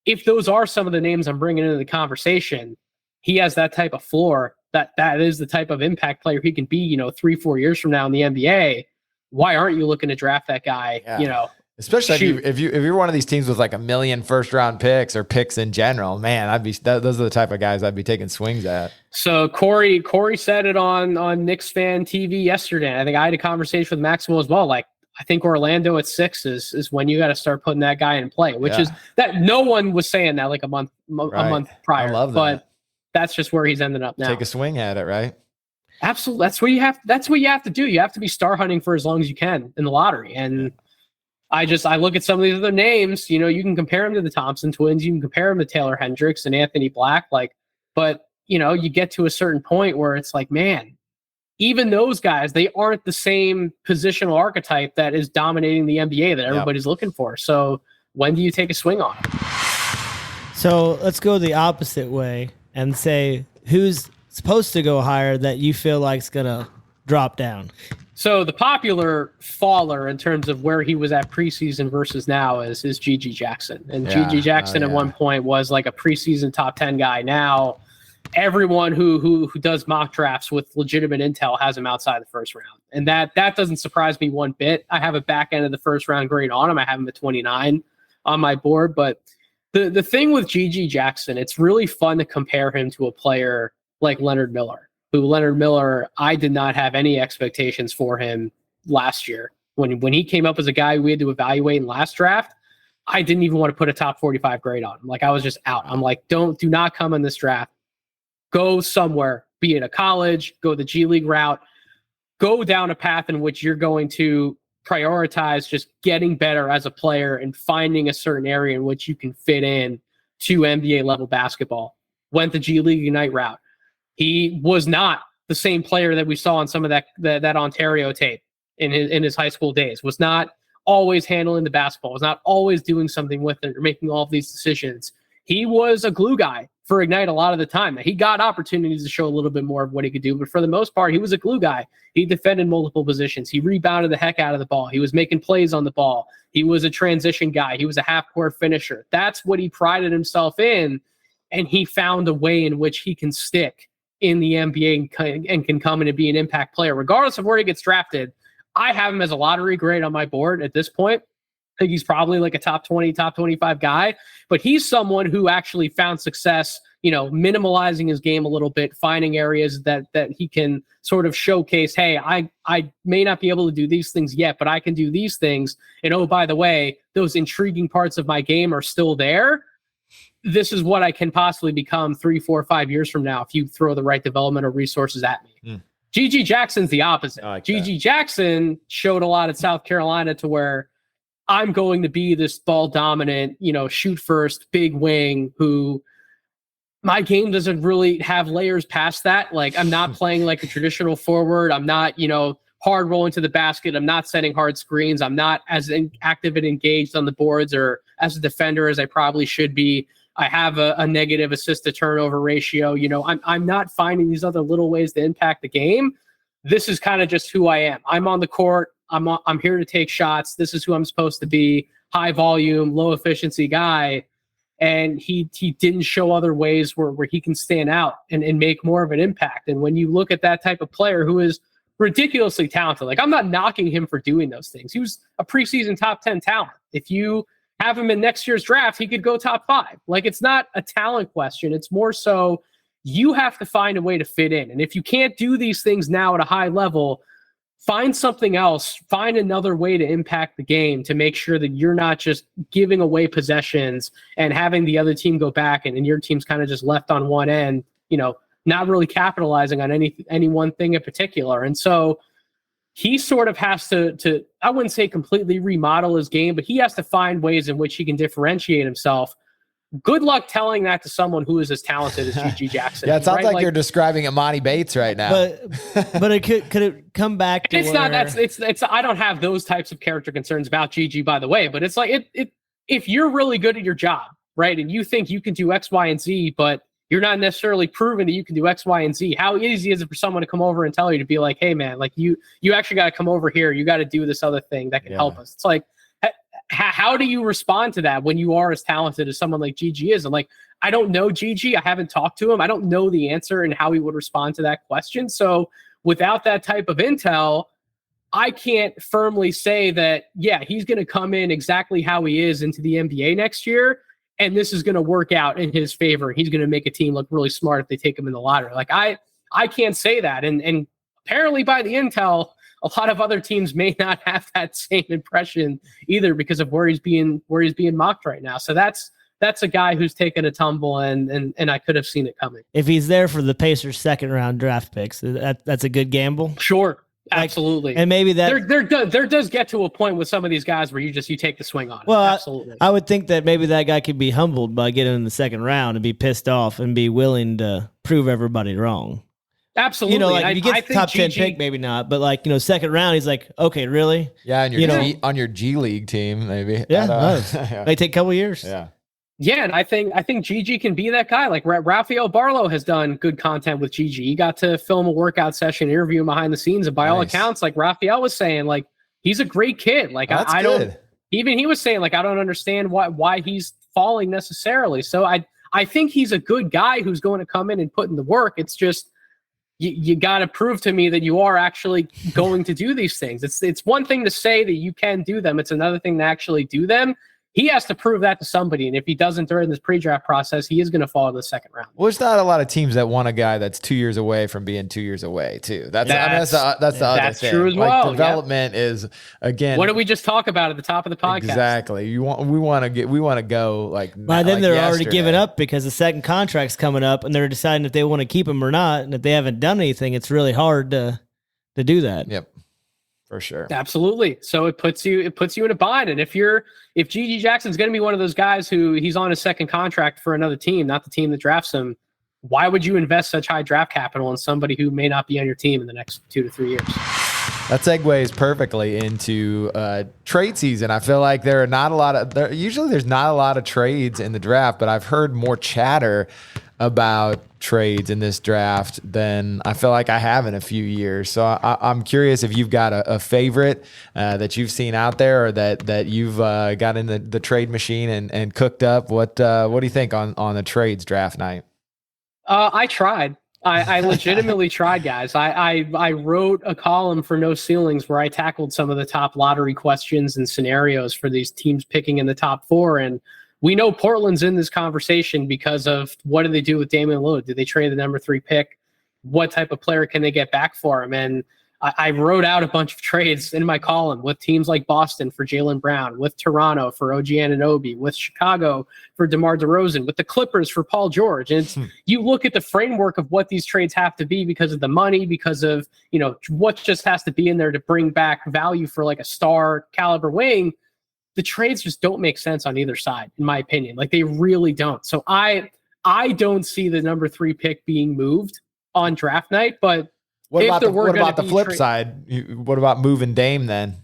if those are some of the names I'm bringing into the conversation, he has that type of floor. That is the type of impact player he can be, 3-4 years from now in the NBA. Why aren't you looking to draft that guy? Yeah. Especially if you're one of these teams with like 1 million first-round picks or picks in general, man, those are the type of guys I'd be taking swings at. So Corey said it on Knicks Fan TV yesterday. I think I had a conversation with Maximo as well. Like, I think Orlando at 6 is when you got to start putting that guy in play, which is that no one was saying that like a month prior. I love that. But that's just where he's ended up now. Take a swing at it, right? Absolutely. That's what you have to do. You have to be star hunting for as long as you can in the lottery. And I look at some of these other names, you can compare him to the Thompson twins. You can compare him to Taylor Hendricks and Anthony Black. But you get to a certain point where it's like, man, even those guys, they aren't the same positional archetype that is dominating the NBA that everybody's looking for. So when do you take a swing on him? So let's go the opposite way and say who's supposed to go higher that you feel like is going to drop down. So the popular faller in terms of where he was at preseason versus now is G.G. Jackson. And G.G. Jackson at one point was like a preseason top 10 guy. Now everyone who does mock drafts with legitimate intel has him outside the first round. And that doesn't surprise me one bit. I have a back end of the first round grade on him. I have him at 29 on my board. But the thing with G.G. Jackson, it's really fun to compare him to a player like Leonard Miller. I did not have any expectations for him last year. When he came up as a guy we had to evaluate in last draft, I didn't even want to put a top 45 grade on him. Like, I was just out. I'm like, do not come in this draft. Go somewhere, be it a college, go the G League route, go down a path in which you're going to prioritize just getting better as a player and finding a certain area in which you can fit in to NBA level basketball. Went the G League Ignite route. He was not the same player that we saw on some of that Ontario tape in his high school days. Was not always handling the basketball. Was not always doing something with it or making all of these decisions. He was a glue guy for Ignite a lot of the time. He got opportunities to show a little bit more of what he could do, but for the most part, he was a glue guy. He defended multiple positions. He rebounded the heck out of the ball. He was making plays on the ball. He was a transition guy. He was a half-court finisher. That's what he prided himself in, and he found a way in which he can stick in the NBA and can come in and be an impact player. Regardless of where he gets drafted, I have him as a lottery grade on my board at this point. I think he's probably like a top 20, top 25 guy, but he's someone who actually found success, minimalizing his game a little bit, finding areas that he can sort of showcase, hey, I may not be able to do these things yet, but I can do these things. And oh, by the way, those intriguing parts of my game are still there. This is what I can possibly become 3, 4, 5 years from now if you throw the right developmental resources at me. G.G. Jackson's the opposite. Like G.G. Jackson showed a lot at South Carolina to where I'm going to be this ball dominant, shoot first, big wing who my game doesn't really have layers past that. Like, I'm not playing like a traditional forward. I'm not, hard rolling to the basket. I'm not setting hard screens. I'm not as active and engaged on the boards or as a defender as I probably should be. I have a negative assist to turnover ratio. I'm not finding these other little ways to impact the game. This is kind of just who I am. I'm on the court. I'm here to take shots. This is who I'm supposed to be. High volume, low efficiency guy. And he didn't show other ways where he can stand out and make more of an impact. And when you look at that type of player who is ridiculously talented, like I'm not knocking him for doing those things. He was a preseason top 10 talent. If you have him in next year's draft, he could go top 5. Like, it's not a talent question. It's more so you have to find a way to fit in. And if you can't do these things now at a high level, find something else, find another way to impact the game to make sure that you're not just giving away possessions and having the other team go back and your team's kind of just left on one end, not really capitalizing on any one thing in particular. And so he sort of has to, I wouldn't say completely remodel his game, but he has to find ways in which he can differentiate himself. Good luck telling that to someone who is as talented as G.G. Jackson. Yeah, it sounds like you're describing Imani Bates right now. But it could it come back to it's where... not it's I don't have those types of character concerns about G.G., by the way, but it's like if you're really good at your job, right, and you think you can do X, Y, and Z, but you're not necessarily proving that you can do X, Y, and Z. How easy is it for someone to come over and tell you to be like, hey, man, like you actually got to come over here. You got to do this other thing that can help us. It's like, how do you respond to that when you are as talented as someone like G.G. is? And like, I don't know G.G. I haven't talked to him. I don't know the answer and how he would respond to that question. So without that type of intel, I can't firmly say that, yeah, he's going to come in exactly how he is into the NBA next year, and this is going to work out in his favor. He's going to make a team look really smart if they take him in the lottery. Like, I can't say that. And apparently by the intel, a lot of other teams may not have that same impression either because of where he's being mocked right now. So that's a guy who's taken a tumble, and I could have seen it coming. If he's there for the Pacers' second round draft picks, that's a good gamble. Sure. Absolutely. And maybe that there does get to a point with some of these guys where you take the swing on it. Well, absolutely. I would think that maybe that guy could be humbled by getting in the second round and be pissed off and be willing to prove everybody wrong. Absolutely. Like if you get the top 10 pick, maybe not, but like, second round, he's like, okay, really? Yeah. And on your G League team, maybe. Yeah. They take a couple years. Yeah. Yeah, and I think G.G. can be that guy. Like Rafael Barlow has done good content with G.G. He got to film a workout session, interview him behind the scenes, and by all accounts, like Rafael was saying, like he's a great kid. Like I don't. Even he was saying, like, I don't understand why he's falling necessarily. So I think he's a good guy who's going to come in and put in the work. It's just you got to prove to me that you are actually going to do these things. It's one thing to say that you can do them. It's another thing to actually do them. He has to prove that to somebody, and if he doesn't during this pre-draft process, he is going to fall to the second round. Well, there's not a lot of teams that want a guy that's 2 years away from being 2 years away, too. That's the other thing. That's true as well. Like, development is, again. What did we just talk about at the top of the podcast? Exactly. We want to go like. By then they're already giving up because the second contract's coming up, and they're deciding if they want to keep him or not. And if they haven't done anything, it's really hard to do that. Yep. For sure. Absolutely. So it puts you in a bind. And if G.G. Jackson's going to be one of those guys who he's on his second contract for another team, not the team that drafts him, why would you invest such high draft capital in somebody who may not be on your team in the next 2 to 3 years? That segues perfectly into trade season. I feel like there's not a lot of trades in the draft, but I've heard more chatter about trades in this draft than I feel like I have in a few years. So I'm curious if you've got a favorite that you've seen out there, or that you've got in the trade machine and cooked up. What do you think on the trades draft night? I tried. I legitimately tried, guys. I wrote a column for No Ceilings where I tackled some of the top lottery questions and scenarios for these teams picking in the top 4. And we know Portland's in this conversation because of what do they do with Damian Lillard? Do they trade the number 3 pick? What type of player can they get back for him? And I wrote out a bunch of trades in my column with teams like Boston for Jaylen Brown, with Toronto for OG Anunoby, with Chicago for DeMar DeRozan, with the Clippers for Paul George. And you look at the framework of what these trades have to be because of the money, because of, what just has to be in there to bring back value for like a star caliber wing. The trades just don't make sense on either side, in my opinion. Like, they really don't. So I don't see the number 3 pick being moved on draft night, but What if about there the, were what gonna about the be flip side? What about moving Dame then?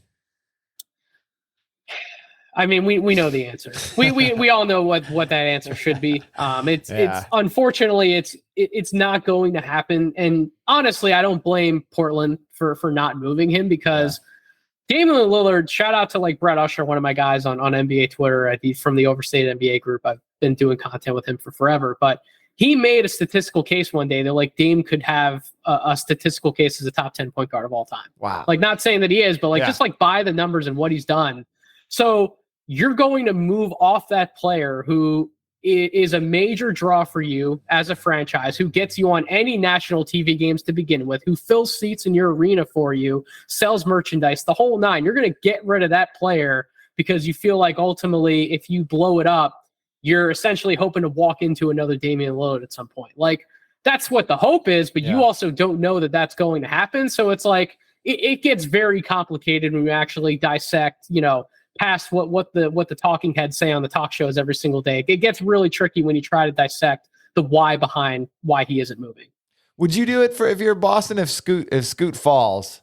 I mean, we know the answer. We all know what that answer should be. It's unfortunately it's not going to happen. And honestly, I don't blame Portland for not moving him, because Damian Lillard, shout out to like Brett Usher, one of my guys on NBA Twitter from the Overstated NBA group. I've been doing content with him for forever, but he made a statistical case one day that like Dame could have a statistical case as a top 10 point guard of all time. Wow. Like, not saying that he is, but like just like by the numbers and what he's done. So you're going to move off that player who is a major draw for you as a franchise, who gets you on any national TV games to begin with, who fills seats in your arena for you, sells merchandise, the whole nine. You're going to get rid of that player because you feel like ultimately if you blow it up, you're essentially hoping to walk into another Damian Lillard at some point. Like, that's what the hope is, but you also don't know that that's going to happen. So it's like, it gets very complicated when you actually dissect, past what the talking heads say on the talk shows every single day. It gets really tricky when you try to dissect the why behind why he isn't moving. Would you do it if you're Boston if Scoot falls?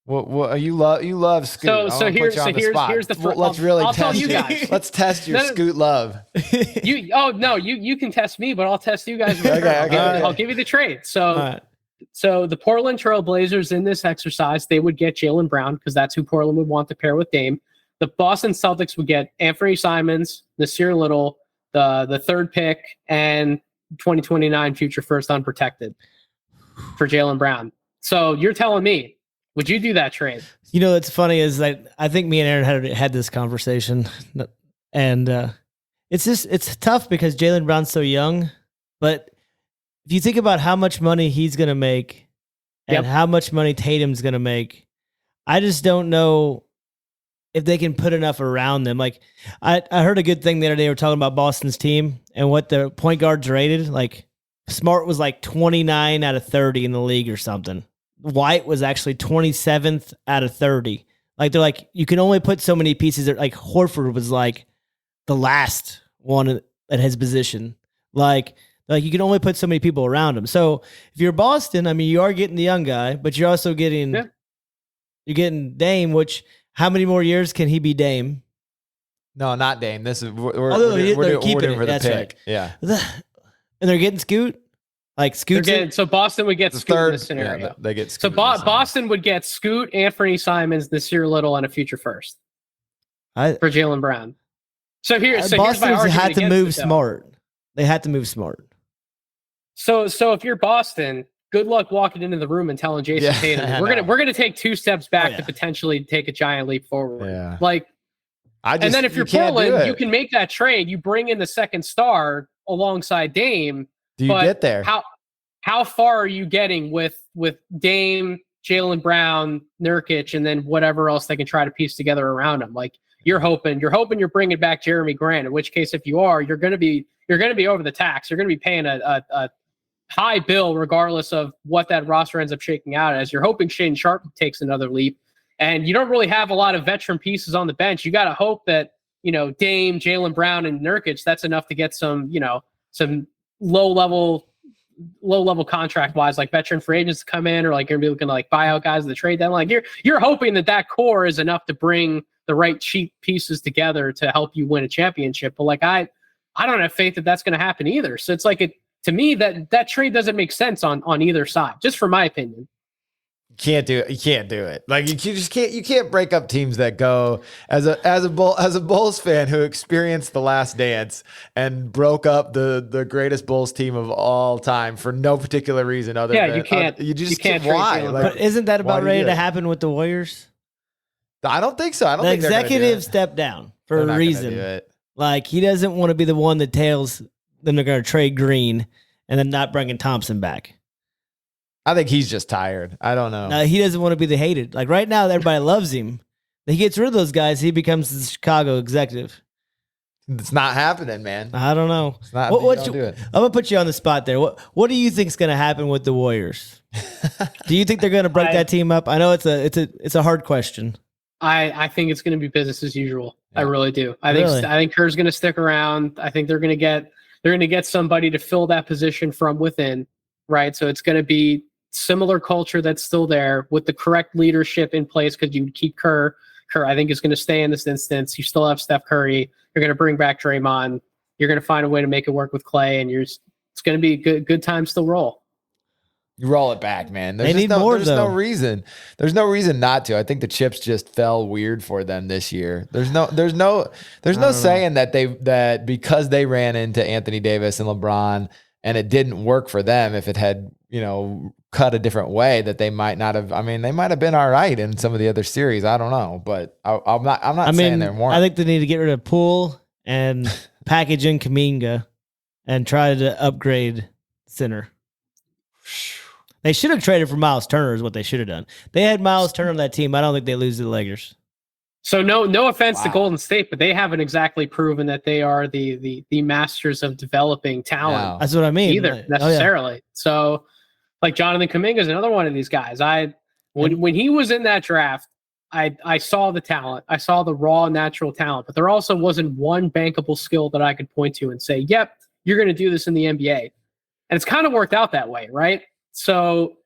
What you love Scoot. So here's the first. Let's really I'll test tell you guys. Let's test your Scoot love. You can test me, but I'll test you guys. Okay. I'll give you the trade. So the Portland Trailblazers in this exercise, they would get Jaylen Brown because that's who Portland would want to pair with Dame. The Boston Celtics would get Anthony Simons, Nasir Little, the third pick, and 2029 future first unprotected for Jaylen Brown. So you're telling me, would you do that trade? What's funny is that I think me and Aaron had this conversation, and it's tough because Jaylen Brown's so young. But if you think about how much money he's going to make and how much money Tatum's going to make, I just don't know if they can put enough around them. Like, I heard a good thing the other day. We were talking about Boston's team and what the point guards rated. Like, Smart was like 29 out of 30 in the league or something. White was actually 27th out of 30. Like, they're like, you can only put so many pieces. Like, Horford was like the last one at his position. Like you can only put so many people around him. So if you're Boston, I mean, you are getting the young guy, but you're also getting you're getting Dame, which how many more years can he be Dame? No, not Dame. This is we're keeping it for the That's pick. right. Yeah. And they're getting Scoot? Like Scoot. So Boston would get Scoot in this scenario. Yeah, they get Scoot. So Boston would get Scoot, Anthony Simons, Nasir Little, and a future first for Jaylen Brown. So here's Boston my argument had to move it, smart. They had to move smart. So if you're Boston, good luck walking into the room and telling Jason Tatum we're gonna take two steps back to potentially take a giant leap forward. Yeah. Like, and then if you're Portland, you can make that trade. You bring in the second star alongside Dame. Do you get there? How far are you getting with Dame, Jaylen Brown, Nurkic, and then whatever else they can try to piece together around him? Like, you're hoping you're bringing back Jeremy Grant. In which case, if you are, you're going to be over the tax. You're going to be paying a high bill regardless of what that roster ends up shaking out as. You're hoping Shaedon Sharpe takes another leap, and you don't really have a lot of veteran pieces on the bench. You got to hope that Dame, Jaylen Brown, and Nurkic, that's enough to get some low level contract wise, like veteran free agents to come in, or like you're gonna be looking to like buy out guys at the trade deadline. Like you're hoping that core is enough to bring the right cheap pieces together to help you win a championship. But like I don't have faith that that's going to happen either. So it's like to me that trade doesn't make sense on either side, just from my opinion. You can't do it. Like you can't break up teams that go as a Bulls fan who experienced the Last Dance and broke up the greatest Bulls team of all time for no particular reason other than you can't. You just can't. Why? Like, but isn't that about ready to happen with the Warriors? I don't think so. I don't think the executive stepped down for a reason. Like, he doesn't want to be the one that tells them they're going to trade Green and then not bringing Thompson back. I think he's just tired. I don't know. No, he doesn't want to be the hated. Like, right now, everybody loves him. He gets rid of those guys, he becomes the Chicago executive. It's not happening, man. I don't know. It's not. Don't do it. I'm gonna put you on the spot there. What do you think is going to happen with the Warriors? Do you think they're going to break that team up? I know it's a hard question. I think it's going to be business as usual. Yeah. I really do. I think Kerr's going to stick around. I think they're going to get somebody to fill that position from within, right? So it's going to be similar culture that's still there with the correct leadership in place, because you keep Kerr. Kerr, I think, is going to stay in this instance. You still have Steph Curry. You're going to bring back Draymond. You're going to find a way to make it work with Clay, and it's going to be a good time to still roll. You roll it back, man. There's no reason. There's no reason not to. I think the chips just fell weird for them this year. There's no saying that because they ran into Anthony Davis and LeBron and it didn't work for them, if it had, cut a different way, that they might not have. I mean, they might have been all right in some of the other series. I don't know, but I'm not saying they're more. I think they need to get rid of Poole and package in Kuminga and try to upgrade center. They should have traded for Miles Turner is what they should have done. They had Miles Turner on that team. I don't think they lose to the Lakers. So no offense to Golden State, but they haven't exactly proven that they are the masters of developing talent. No. That's what I mean. Either necessarily. Oh, yeah. So like Jonathan Kuminga is another one of these guys. When he was in that draft, I saw the talent. I saw the raw natural talent, but there also wasn't one bankable skill that I could point to and say, yep, you're going to do this in the NBA. And it's kind of worked out that way, right? So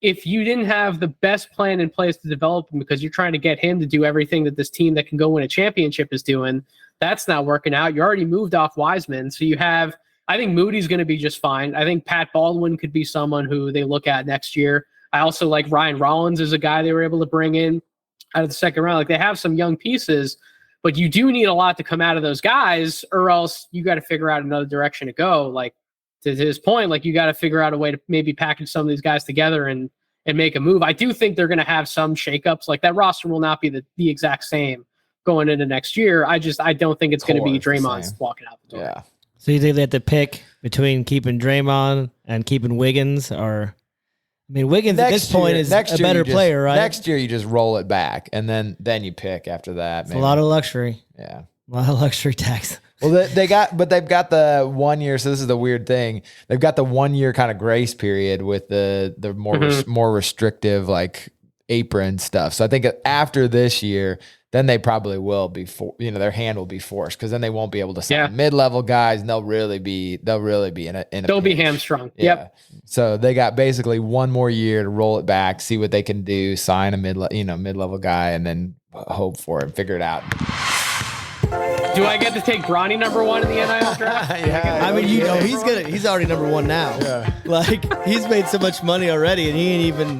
if you didn't have the best plan in place to develop him because you're trying to get him to do everything that this team that can go win a championship is doing, that's not working out. You already moved off Wiseman. So I think Moody's going to be just fine. I think Pat Baldwin could be someone who they look at next year. I also like Ryan Rollins as a guy they were able to bring in out of the second round. Like, they have some young pieces, but you do need a lot to come out of those guys, or else you got to figure out another direction to go. Like, to his point, like, you got to figure out a way to maybe package some of these guys together and make a move. I do think they're going to have some shakeups. Like, that roster will not be the exact same going into next year. I don't think it's going to be Draymond walking out the door. Yeah. So you think they have to pick between keeping Draymond and keeping Wiggins, or Wiggins at this point is a better player, right? Next year you just roll it back, and then you pick after that. It's a lot of luxury. Yeah. A lot of luxury tax. Well, they've got the 1 year. So this is the weird thing. They've got the 1 year kind of grace period with the more restrictive, like, apron stuff. So I think after this year, then they probably will be their hand will be forced, because then they won't be able to sign mid-level guys, and they'll really be in a they'll be hamstrung. Yeah. Yep. So they got basically 1 more year to roll it back, see what they can do, sign a mid-level guy, and then hope for it, figure it out. Do I get to take Bronny number 1 in the NIL draft? Yeah. he's already number 1 now. Yeah. Like, he's made so much money already, and he ain't even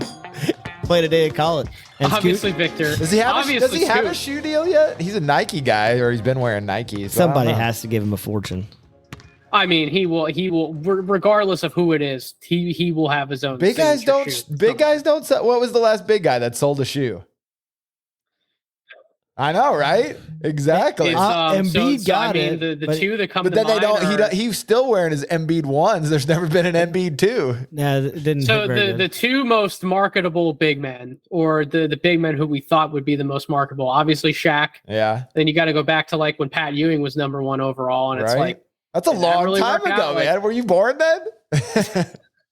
played a day of college. And Obviously, Victor. Does he have a shoe deal yet? He's a Nike guy, or he's been wearing Nikes. Somebody has to give him a fortune. He will, regardless of who it is, he will have his own. Big guys don't sell. What was the last big guy that sold a shoe? I know, right? Exactly. Embiid got it. The two that come but to then mind he's still wearing his Embiid 1s. There's never been an Embiid 2. Yeah, it didn't. So the two most marketable big men, or the big men who we thought would be the most marketable, obviously Shaq. Yeah. Then you got to go back to, like, when Pat Ewing was number 1 overall, and it's like, that's a long time ago, man. Were you born then?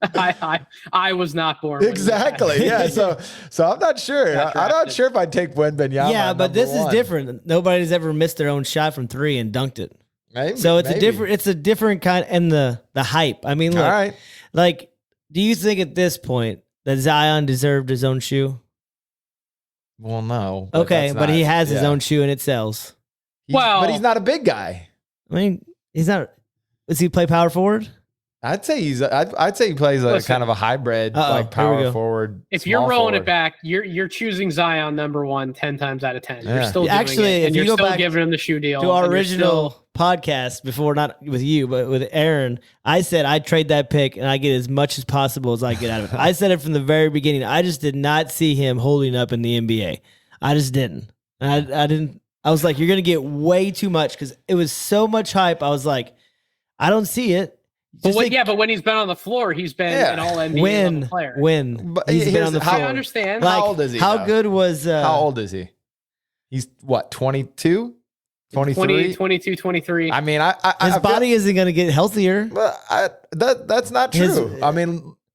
I was not born. Exactly. Yeah. So I'm not sure. I'm not sure if I'd take Wembanyama. Yeah, but this is different. Nobody's ever missed their own shot from 3 and dunked it. Maybe. So it's a different kind, and the hype. Look, all right. Like, do you think at this point that Zion deserved his own shoe? Well, no. Okay, but he has his own shoe and it sells. But he's not a big guy. He's not. Does he play power forward? I'd say he plays kind of a hybrid, like power forward. If you're rolling it back, you're choosing Zion number 1 10 times out of 10. Yeah. You're still doing actually, it, and if you're you go still back giving him the shoe deal. To our original podcast before, not with you, but with Aaron, I said I'd trade that pick and I get as much as possible as I get out of it. I said it from the very beginning. I just did not see him holding up in the NBA. I just didn't. I didn't. I was like, you're gonna get way too much, because it was so much hype. I was like, I don't see it. But when he's been on the floor, he's been an all-NBA player. But he's been on the floor. I understand. How old is he? How good was... how old is he? He's, what, 22? 23? 22, 23. His body isn't going to get healthier. But that's not true.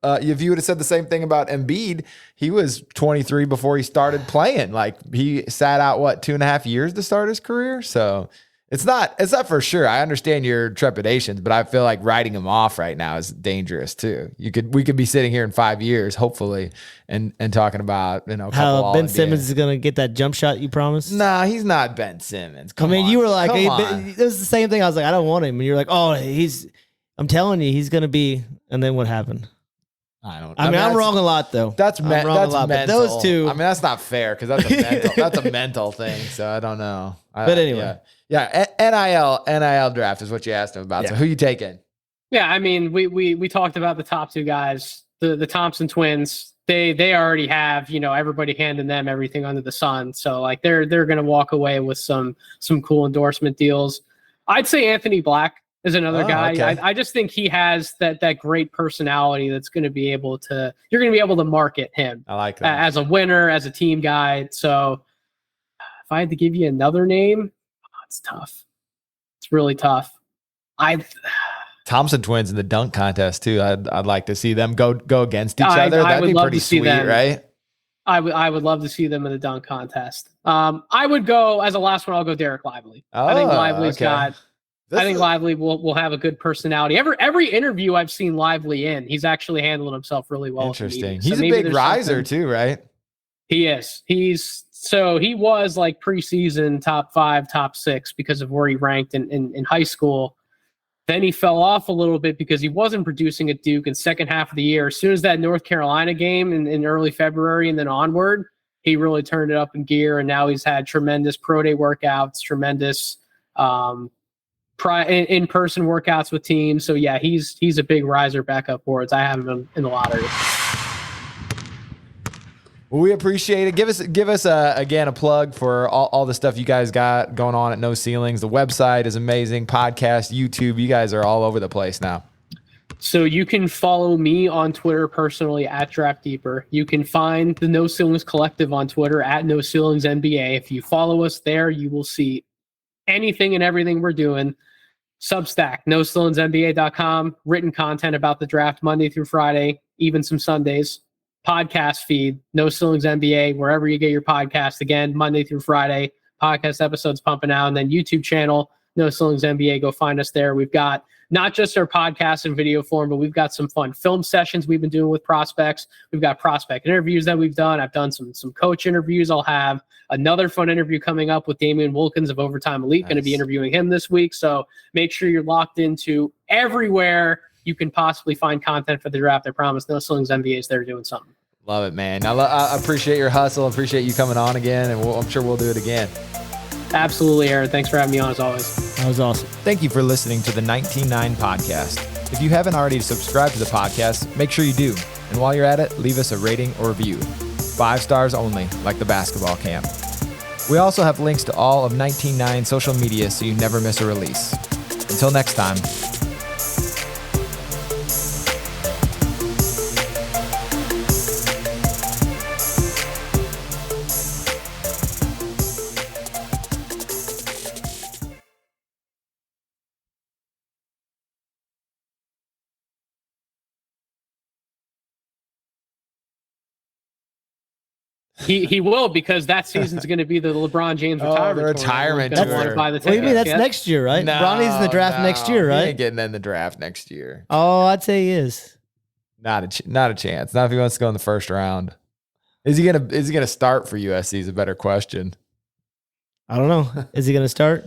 If you would have said the same thing about Embiid, he was 23 before he started playing. Like, he sat out, 2.5 years to start his career? So... It's not for sure. I understand your trepidations, but I feel like writing him off right now is dangerous too. We could be sitting here in 5 years, hopefully, and talking about, a couple How Ben All-NBA. Simmons is going to get that jump shot you promised? Nah, he's not Ben Simmons. You were like, Come on. it was the same thing. I was like, I don't want him. And you're like, oh, I'm telling you, he's going to be. And then what happened? I'm wrong a lot though. That's mental. But those two. That's not fair because that's a mental thing. So I don't know. But anyway. Yeah. NIL draft is what you asked him about. Yeah. So who you taking? Yeah, we talked about the top two guys, the Thompson Twins. They already have, everybody handing them everything under the sun. So like they're going to walk away with some cool endorsement deals. I'd say Anthony Black is another guy. Okay. I just think he has that great personality that's going to be able to, you're going to be able to market him. I like that. As a winner, as a team guy. So if I had to give you another name, it's tough. It's really tough. Thompson Twins in the dunk contest too. I'd like to see them go against each other. That'd be pretty sweet, right? I would love to see them in the dunk contest. I would go as a last one. I'll go Derek Lively. I think Lively's got. I think Lively will have a good personality. Every interview I've seen Lively in, he's actually handling himself really well. Interesting. He's a big riser too, right? He is. He was like preseason top 5, top 6 because of where he ranked in high school. Then he fell off a little bit because he wasn't producing at Duke in second half of the year. As soon as that North Carolina game in early February and then onward, he really turned it up in gear. And now he's had tremendous pro day workouts, tremendous in-person workouts with teams. So yeah, he's a big riser back up boards. I have him in the lottery. Well, we appreciate it. Give us again a plug for all the stuff you guys got going on at No Ceilings. The website is amazing. Podcast, YouTube. You guys are all over the place now. So you can follow me on Twitter personally at Draft Deeper. You can find the No Ceilings Collective on Twitter at No Ceilings NBA. If you follow us there, you will see anything and everything we're doing. Substack, NoCeilingsNBA.com, written content about the draft Monday through Friday, even some Sundays. Podcast feed, No Ceilings NBA, wherever you get your podcast. Again, Monday through Friday, podcast episodes pumping out. And then YouTube channel, No Ceilings NBA. Go find us there. We've got not just our podcast in video form, but we've got some fun film sessions we've been doing with prospects. We've got prospect interviews that we've done. I've done some coach interviews. I'll have another fun interview coming up with Damian Wilkins of Overtime Elite. Nice. Going to be interviewing him this week. So make sure you're locked into everywhere you can possibly find content for the draft. I promise No Ceilings NBA is there doing something. Love it, man. I appreciate your hustle. I appreciate you coming on again, and I'm sure we'll do it again. Absolutely, Aaron. Thanks for having me on as always. That was awesome. Thank you for listening to the 19.9 podcast. If you haven't already subscribed to the podcast, make sure you do. And while you're at it, leave us a rating or review. 5 stars only, like the basketball camp. We also have links to all of 19.9 social media so you never miss a release. Until next time. He will, because that season's going to be the LeBron James retirement tour. By the what do you mean? That's next year, right? No, Bronny's in the draft next year, right? He ain't getting in the draft next year. Oh, I'd say he is. Not a chance. Not if he wants to go in the first round. Is he gonna start for USC? Is a better question. I don't know. Is he gonna start?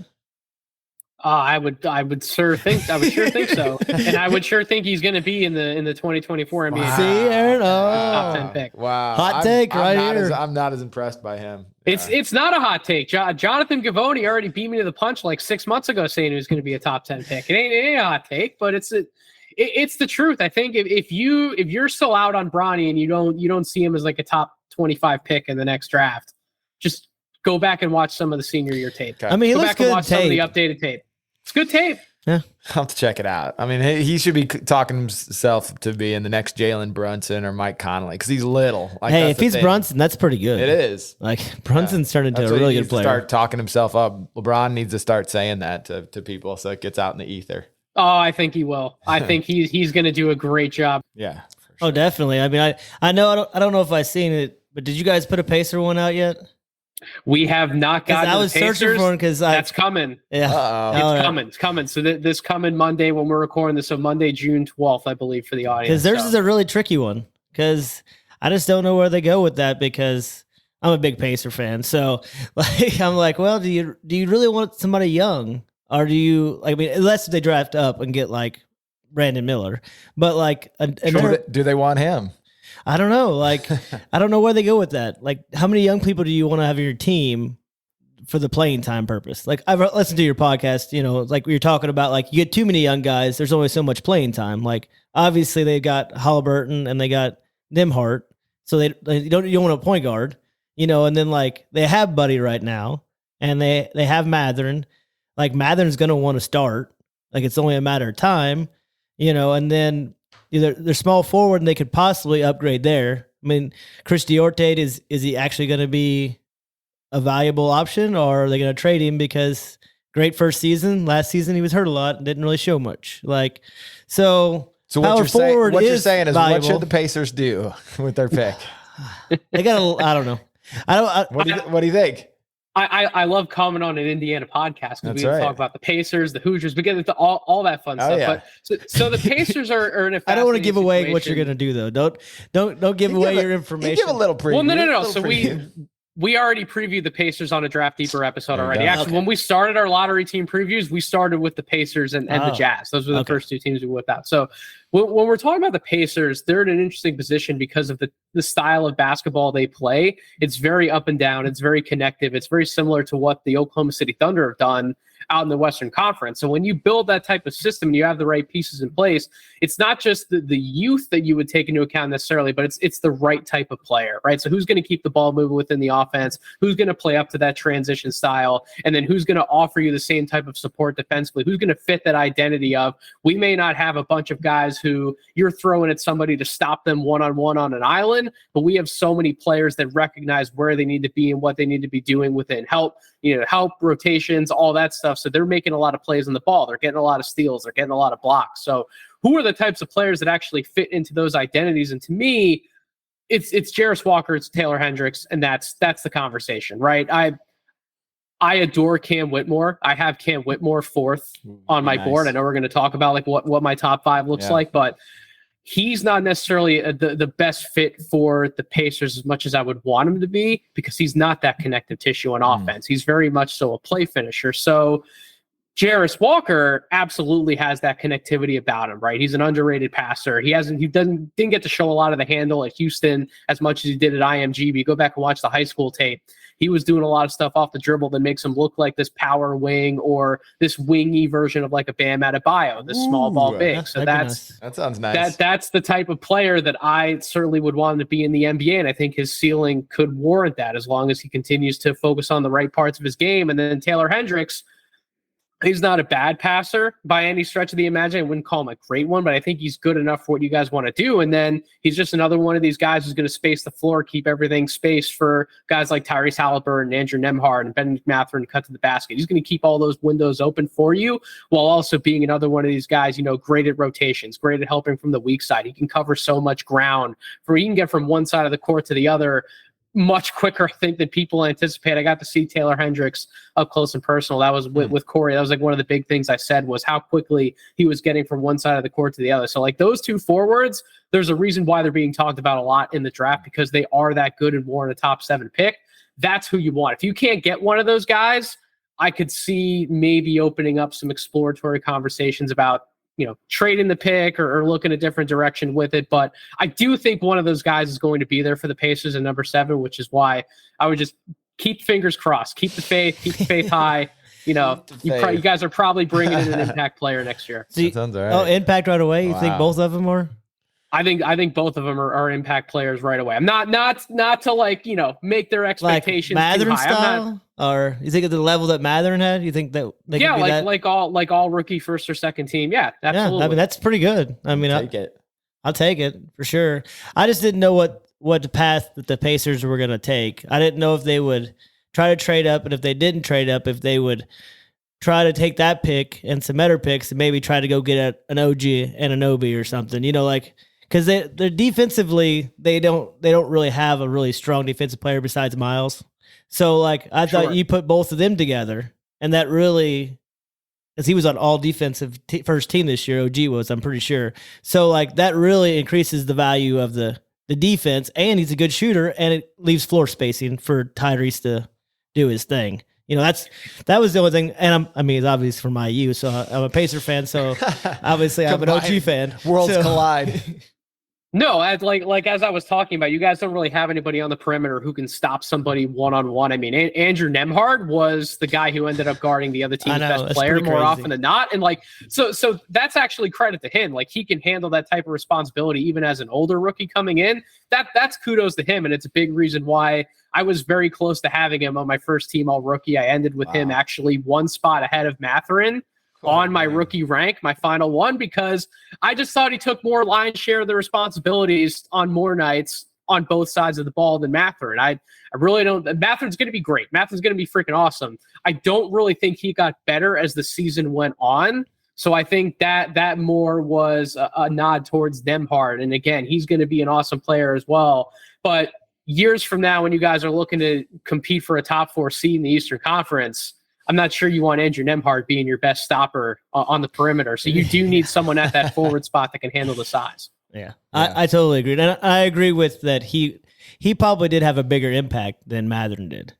I would sure think so, and I would sure think he's going to be in the 2024 NBA. See, Aaron, top 10 pick. Wow, hot take here. I'm not as impressed by him. It's not a hot take. Jonathan Givony already beat me to the punch like 6 months ago, saying he was going to be a top 10 pick. It ain't a hot take, but it's the truth. I think if you're still out on Bronny and you don't see him as like a top 25 pick in the next draft, just go back and watch some of the senior year tape. Okay. I mean, he go looks back and good watch some of the updated tape. It's good tape. Yeah, I'll have to check it out. I mean, he should be talking himself to be in the next Jalen Brunson or Mike Conley because he's little. Like, hey, if he's Brunson, that's pretty good. It is. Like Brunson's turned into a really good player. Start talking himself up. LeBron needs to start saying that to people so it gets out in the ether. Oh, I think he will. I think he's going to do a great job. Yeah. For sure. Oh, definitely. I mean, I know I don't know if I've seen it, but did you guys put a Pacer one out yet? We have not gotten. I was the Pacers. searching for him because that's coming. Yeah, Uh-oh. It's coming. So this coming Monday when we're recording this, so Monday, June 12th, I believe, for the audience. Because theirs is a really tricky one. Because I just don't know where they go with that. Because I'm a big Pacer fan, so like I'm like, well, do you really want somebody young, or do you? I mean, unless they draft up and get like Brandon Miller, but like, do they want him? I don't know. Like, I don't know where they go with that. Like, how many young people do you want to have in your team for the playing time purpose? Like, I've listened to your podcast, you know, like we were talking about, like, you get too many young guys, there's only so much playing time. Like, obviously they got Halliburton and they got Nimhart, so you don't want a point guard, you know, and then like they have Buddy right now and they have Matherin. Like, Matherin's going to want to start. Like, it's only a matter of time, you know, and then they're small forward and they could possibly upgrade there. I mean, Chris Diorte, is he actually going to be a valuable option, or are they going to trade him because great first season? Last season he was hurt a lot and didn't really show much. Like, so what you're saying is valuable. what should the Pacers do with their pick? They got I don't know. What do you think? I love coming on an Indiana podcast because we talk about the Pacers, the Hoosiers, we get into all that fun stuff. Yeah. But so the Pacers are in a I don't want to fascinating give away what situation. you're going to do though. Don't give away your information. Give a little preview. Well, no. So we already previewed the Pacers on a Draft Deeper episode already. Actually, when we started our lottery team previews, we started with the Pacers and the Jazz. Those were the first two teams we whipped out. So when we're talking about the Pacers, they're in an interesting position because of the style of basketball they play. It's very up and down. It's very connective. It's very similar to what the Oklahoma City Thunder have done out in the Western Conference. So when you build that type of system and you have the right pieces in place, it's not just the youth that you would take into account necessarily, but it's the right type of player, right? So who's going to keep the ball moving within the offense? Who's going to play up to that transition style? And then who's going to offer you the same type of support defensively? Who's going to fit that identity of, we may not have a bunch of guys who you're throwing at somebody to stop them one-on-one on an island, but we have so many players that recognize where they need to be and what they need to be doing within help rotations, all that stuff. So they're making a lot of plays on the ball. They're getting a lot of steals. They're getting a lot of blocks. So who are the types of players that actually fit into those identities? And to me, it's Jarris Walker, it's Taylor Hendricks, and that's the conversation, right? I adore Cam Whitmore. I have Cam Whitmore fourth on my board. I know we're going to talk about like what my top five looks like, but he's not necessarily the best fit for the Pacers as much as I would want him to be, because he's not that connective tissue on offense. He's very much so a play finisher. So Jarris Walker absolutely has that connectivity about him, right? He's an underrated passer. He didn't get to show a lot of the handle at Houston as much as he did at IMG. But you go back and watch the high school tape, he was doing a lot of stuff off the dribble that makes him look like this power wing or this wingy version of like a Bam Adebayo, this small ball big. So that sounds nice. That's the type of player that I certainly would want him to be in the NBA. And I think his ceiling could warrant that as long as he continues to focus on the right parts of his game. And then Taylor Hendricks, he's not a bad passer by any stretch of the imagination. I wouldn't call him a great one, but I think he's good enough for what you guys want to do. And then he's just another one of these guys who's going to space the floor, keep everything spaced for guys like Tyrese Halliburton, Andrew Nembhard, and Ben Mathurin to cut to the basket. He's going to keep all those windows open for you while also being another one of these guys, great at rotations, great at helping from the weak side. He can cover so much ground. He can get from one side of the court to the other much quicker, I think, than people anticipate. I got to see Taylor Hendricks up close and personal. That was with Corey. That was like one of the big things I said was how quickly he was getting from one side of the court to the other. So like those two forwards, there's a reason why they're being talked about a lot in the draft, because they are that good and warrant a top 7 pick. That's who you want. If you can't get one of those guys, I could see maybe opening up some exploratory conversations about trading the pick or looking a different direction with it. But I do think one of those guys is going to be there for the Pacers at number 7, which is why I would just keep fingers crossed, keep the faith high. You guys are probably bringing in an impact player next year. That sounds all right. Oh, impact right away. You think both of them are? I think both of them are impact players right away. I'm not to like, make their expectations like too high. style? Or you think at the level that Matherin had, you think that they could be like all rookie first or second team. Yeah, absolutely. Yeah, I mean that's pretty good. I mean, I'll take it for sure. I just didn't know what path that the Pacers were going to take. I didn't know if they would try to trade up, and if they didn't trade up, if they would try to take that pick and some better picks and maybe try to go get an OG and an Obi or something. because they're defensively they don't really have a really strong defensive player besides Miles. So like I thought you put both of them together, and that really, because he was on all defensive first team this year. OG was, I'm pretty sure. So like that really increases the value of the defense, and he's a good shooter, and it leaves floor spacing for Tyrese to do his thing. That was the only thing. And I mean, it's obvious for my U, so I'm a Pacer fan. So obviously I'm an OG fan. Worlds collide. No, like as I was talking about, you guys don't really have anybody on the perimeter who can stop somebody one-on-one. I mean, Andrew Nembhard was the guy who ended up guarding the other team's best player more often than not. And like, so that's actually credit to him. Like, he can handle that type of responsibility even as an older rookie coming in. That's kudos to him. And it's a big reason why I was very close to having him on my first team all rookie. I ended with him actually one spot ahead of Mathurin on my rookie rank, my final one, because I just thought he took more lion's share of the responsibilities on more nights on both sides of the ball than Mathurin. I really don't. Mathurin's going to be great. Mathurin's going to be freaking awesome. I don't really think he got better as the season went on. So I think that more was a nod towards Nembhard. And again, he's going to be an awesome player as well. But years from now, when you guys are looking to compete for a top 4 seed in the Eastern Conference, I'm not sure you want Andrew Nembhard being your best stopper on the perimeter. So you do need someone at that forward spot that can handle the size. Yeah. I totally agree. And I agree with that. He probably did have a bigger impact than Mathurin did.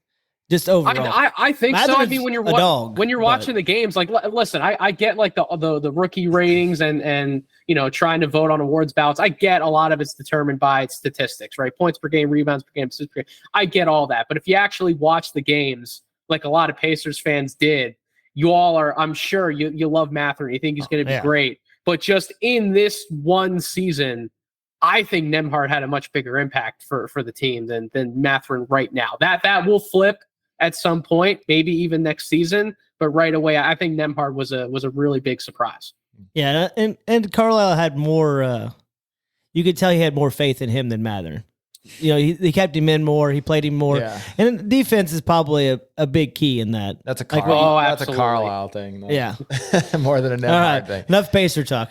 Just overall. I think so. I mean, when you're watching the games, like, listen, I get like the rookie ratings and trying to vote on awards ballots. I get a lot of it's determined by statistics, right? Points per game, rebounds per game, assists per game. I get all that. But if you actually watch the games, like a lot of Pacers fans did, you all are, I'm sure you love Mathurin. You think he's going to be great. But just in this one season, I think Nembhard had a much bigger impact for the team than Mathurin right now. That will flip at some point, maybe even next season. But right away, I think Nembhard was a really big surprise. Yeah, and Carlisle had more. You could tell he had more faith in him than Mathurin. He kept him in more. He played him more. Yeah. And defense is probably a big key in that. That's a Carlisle thing. Though. Yeah. More than a Nembhard thing. Enough Pacer talk.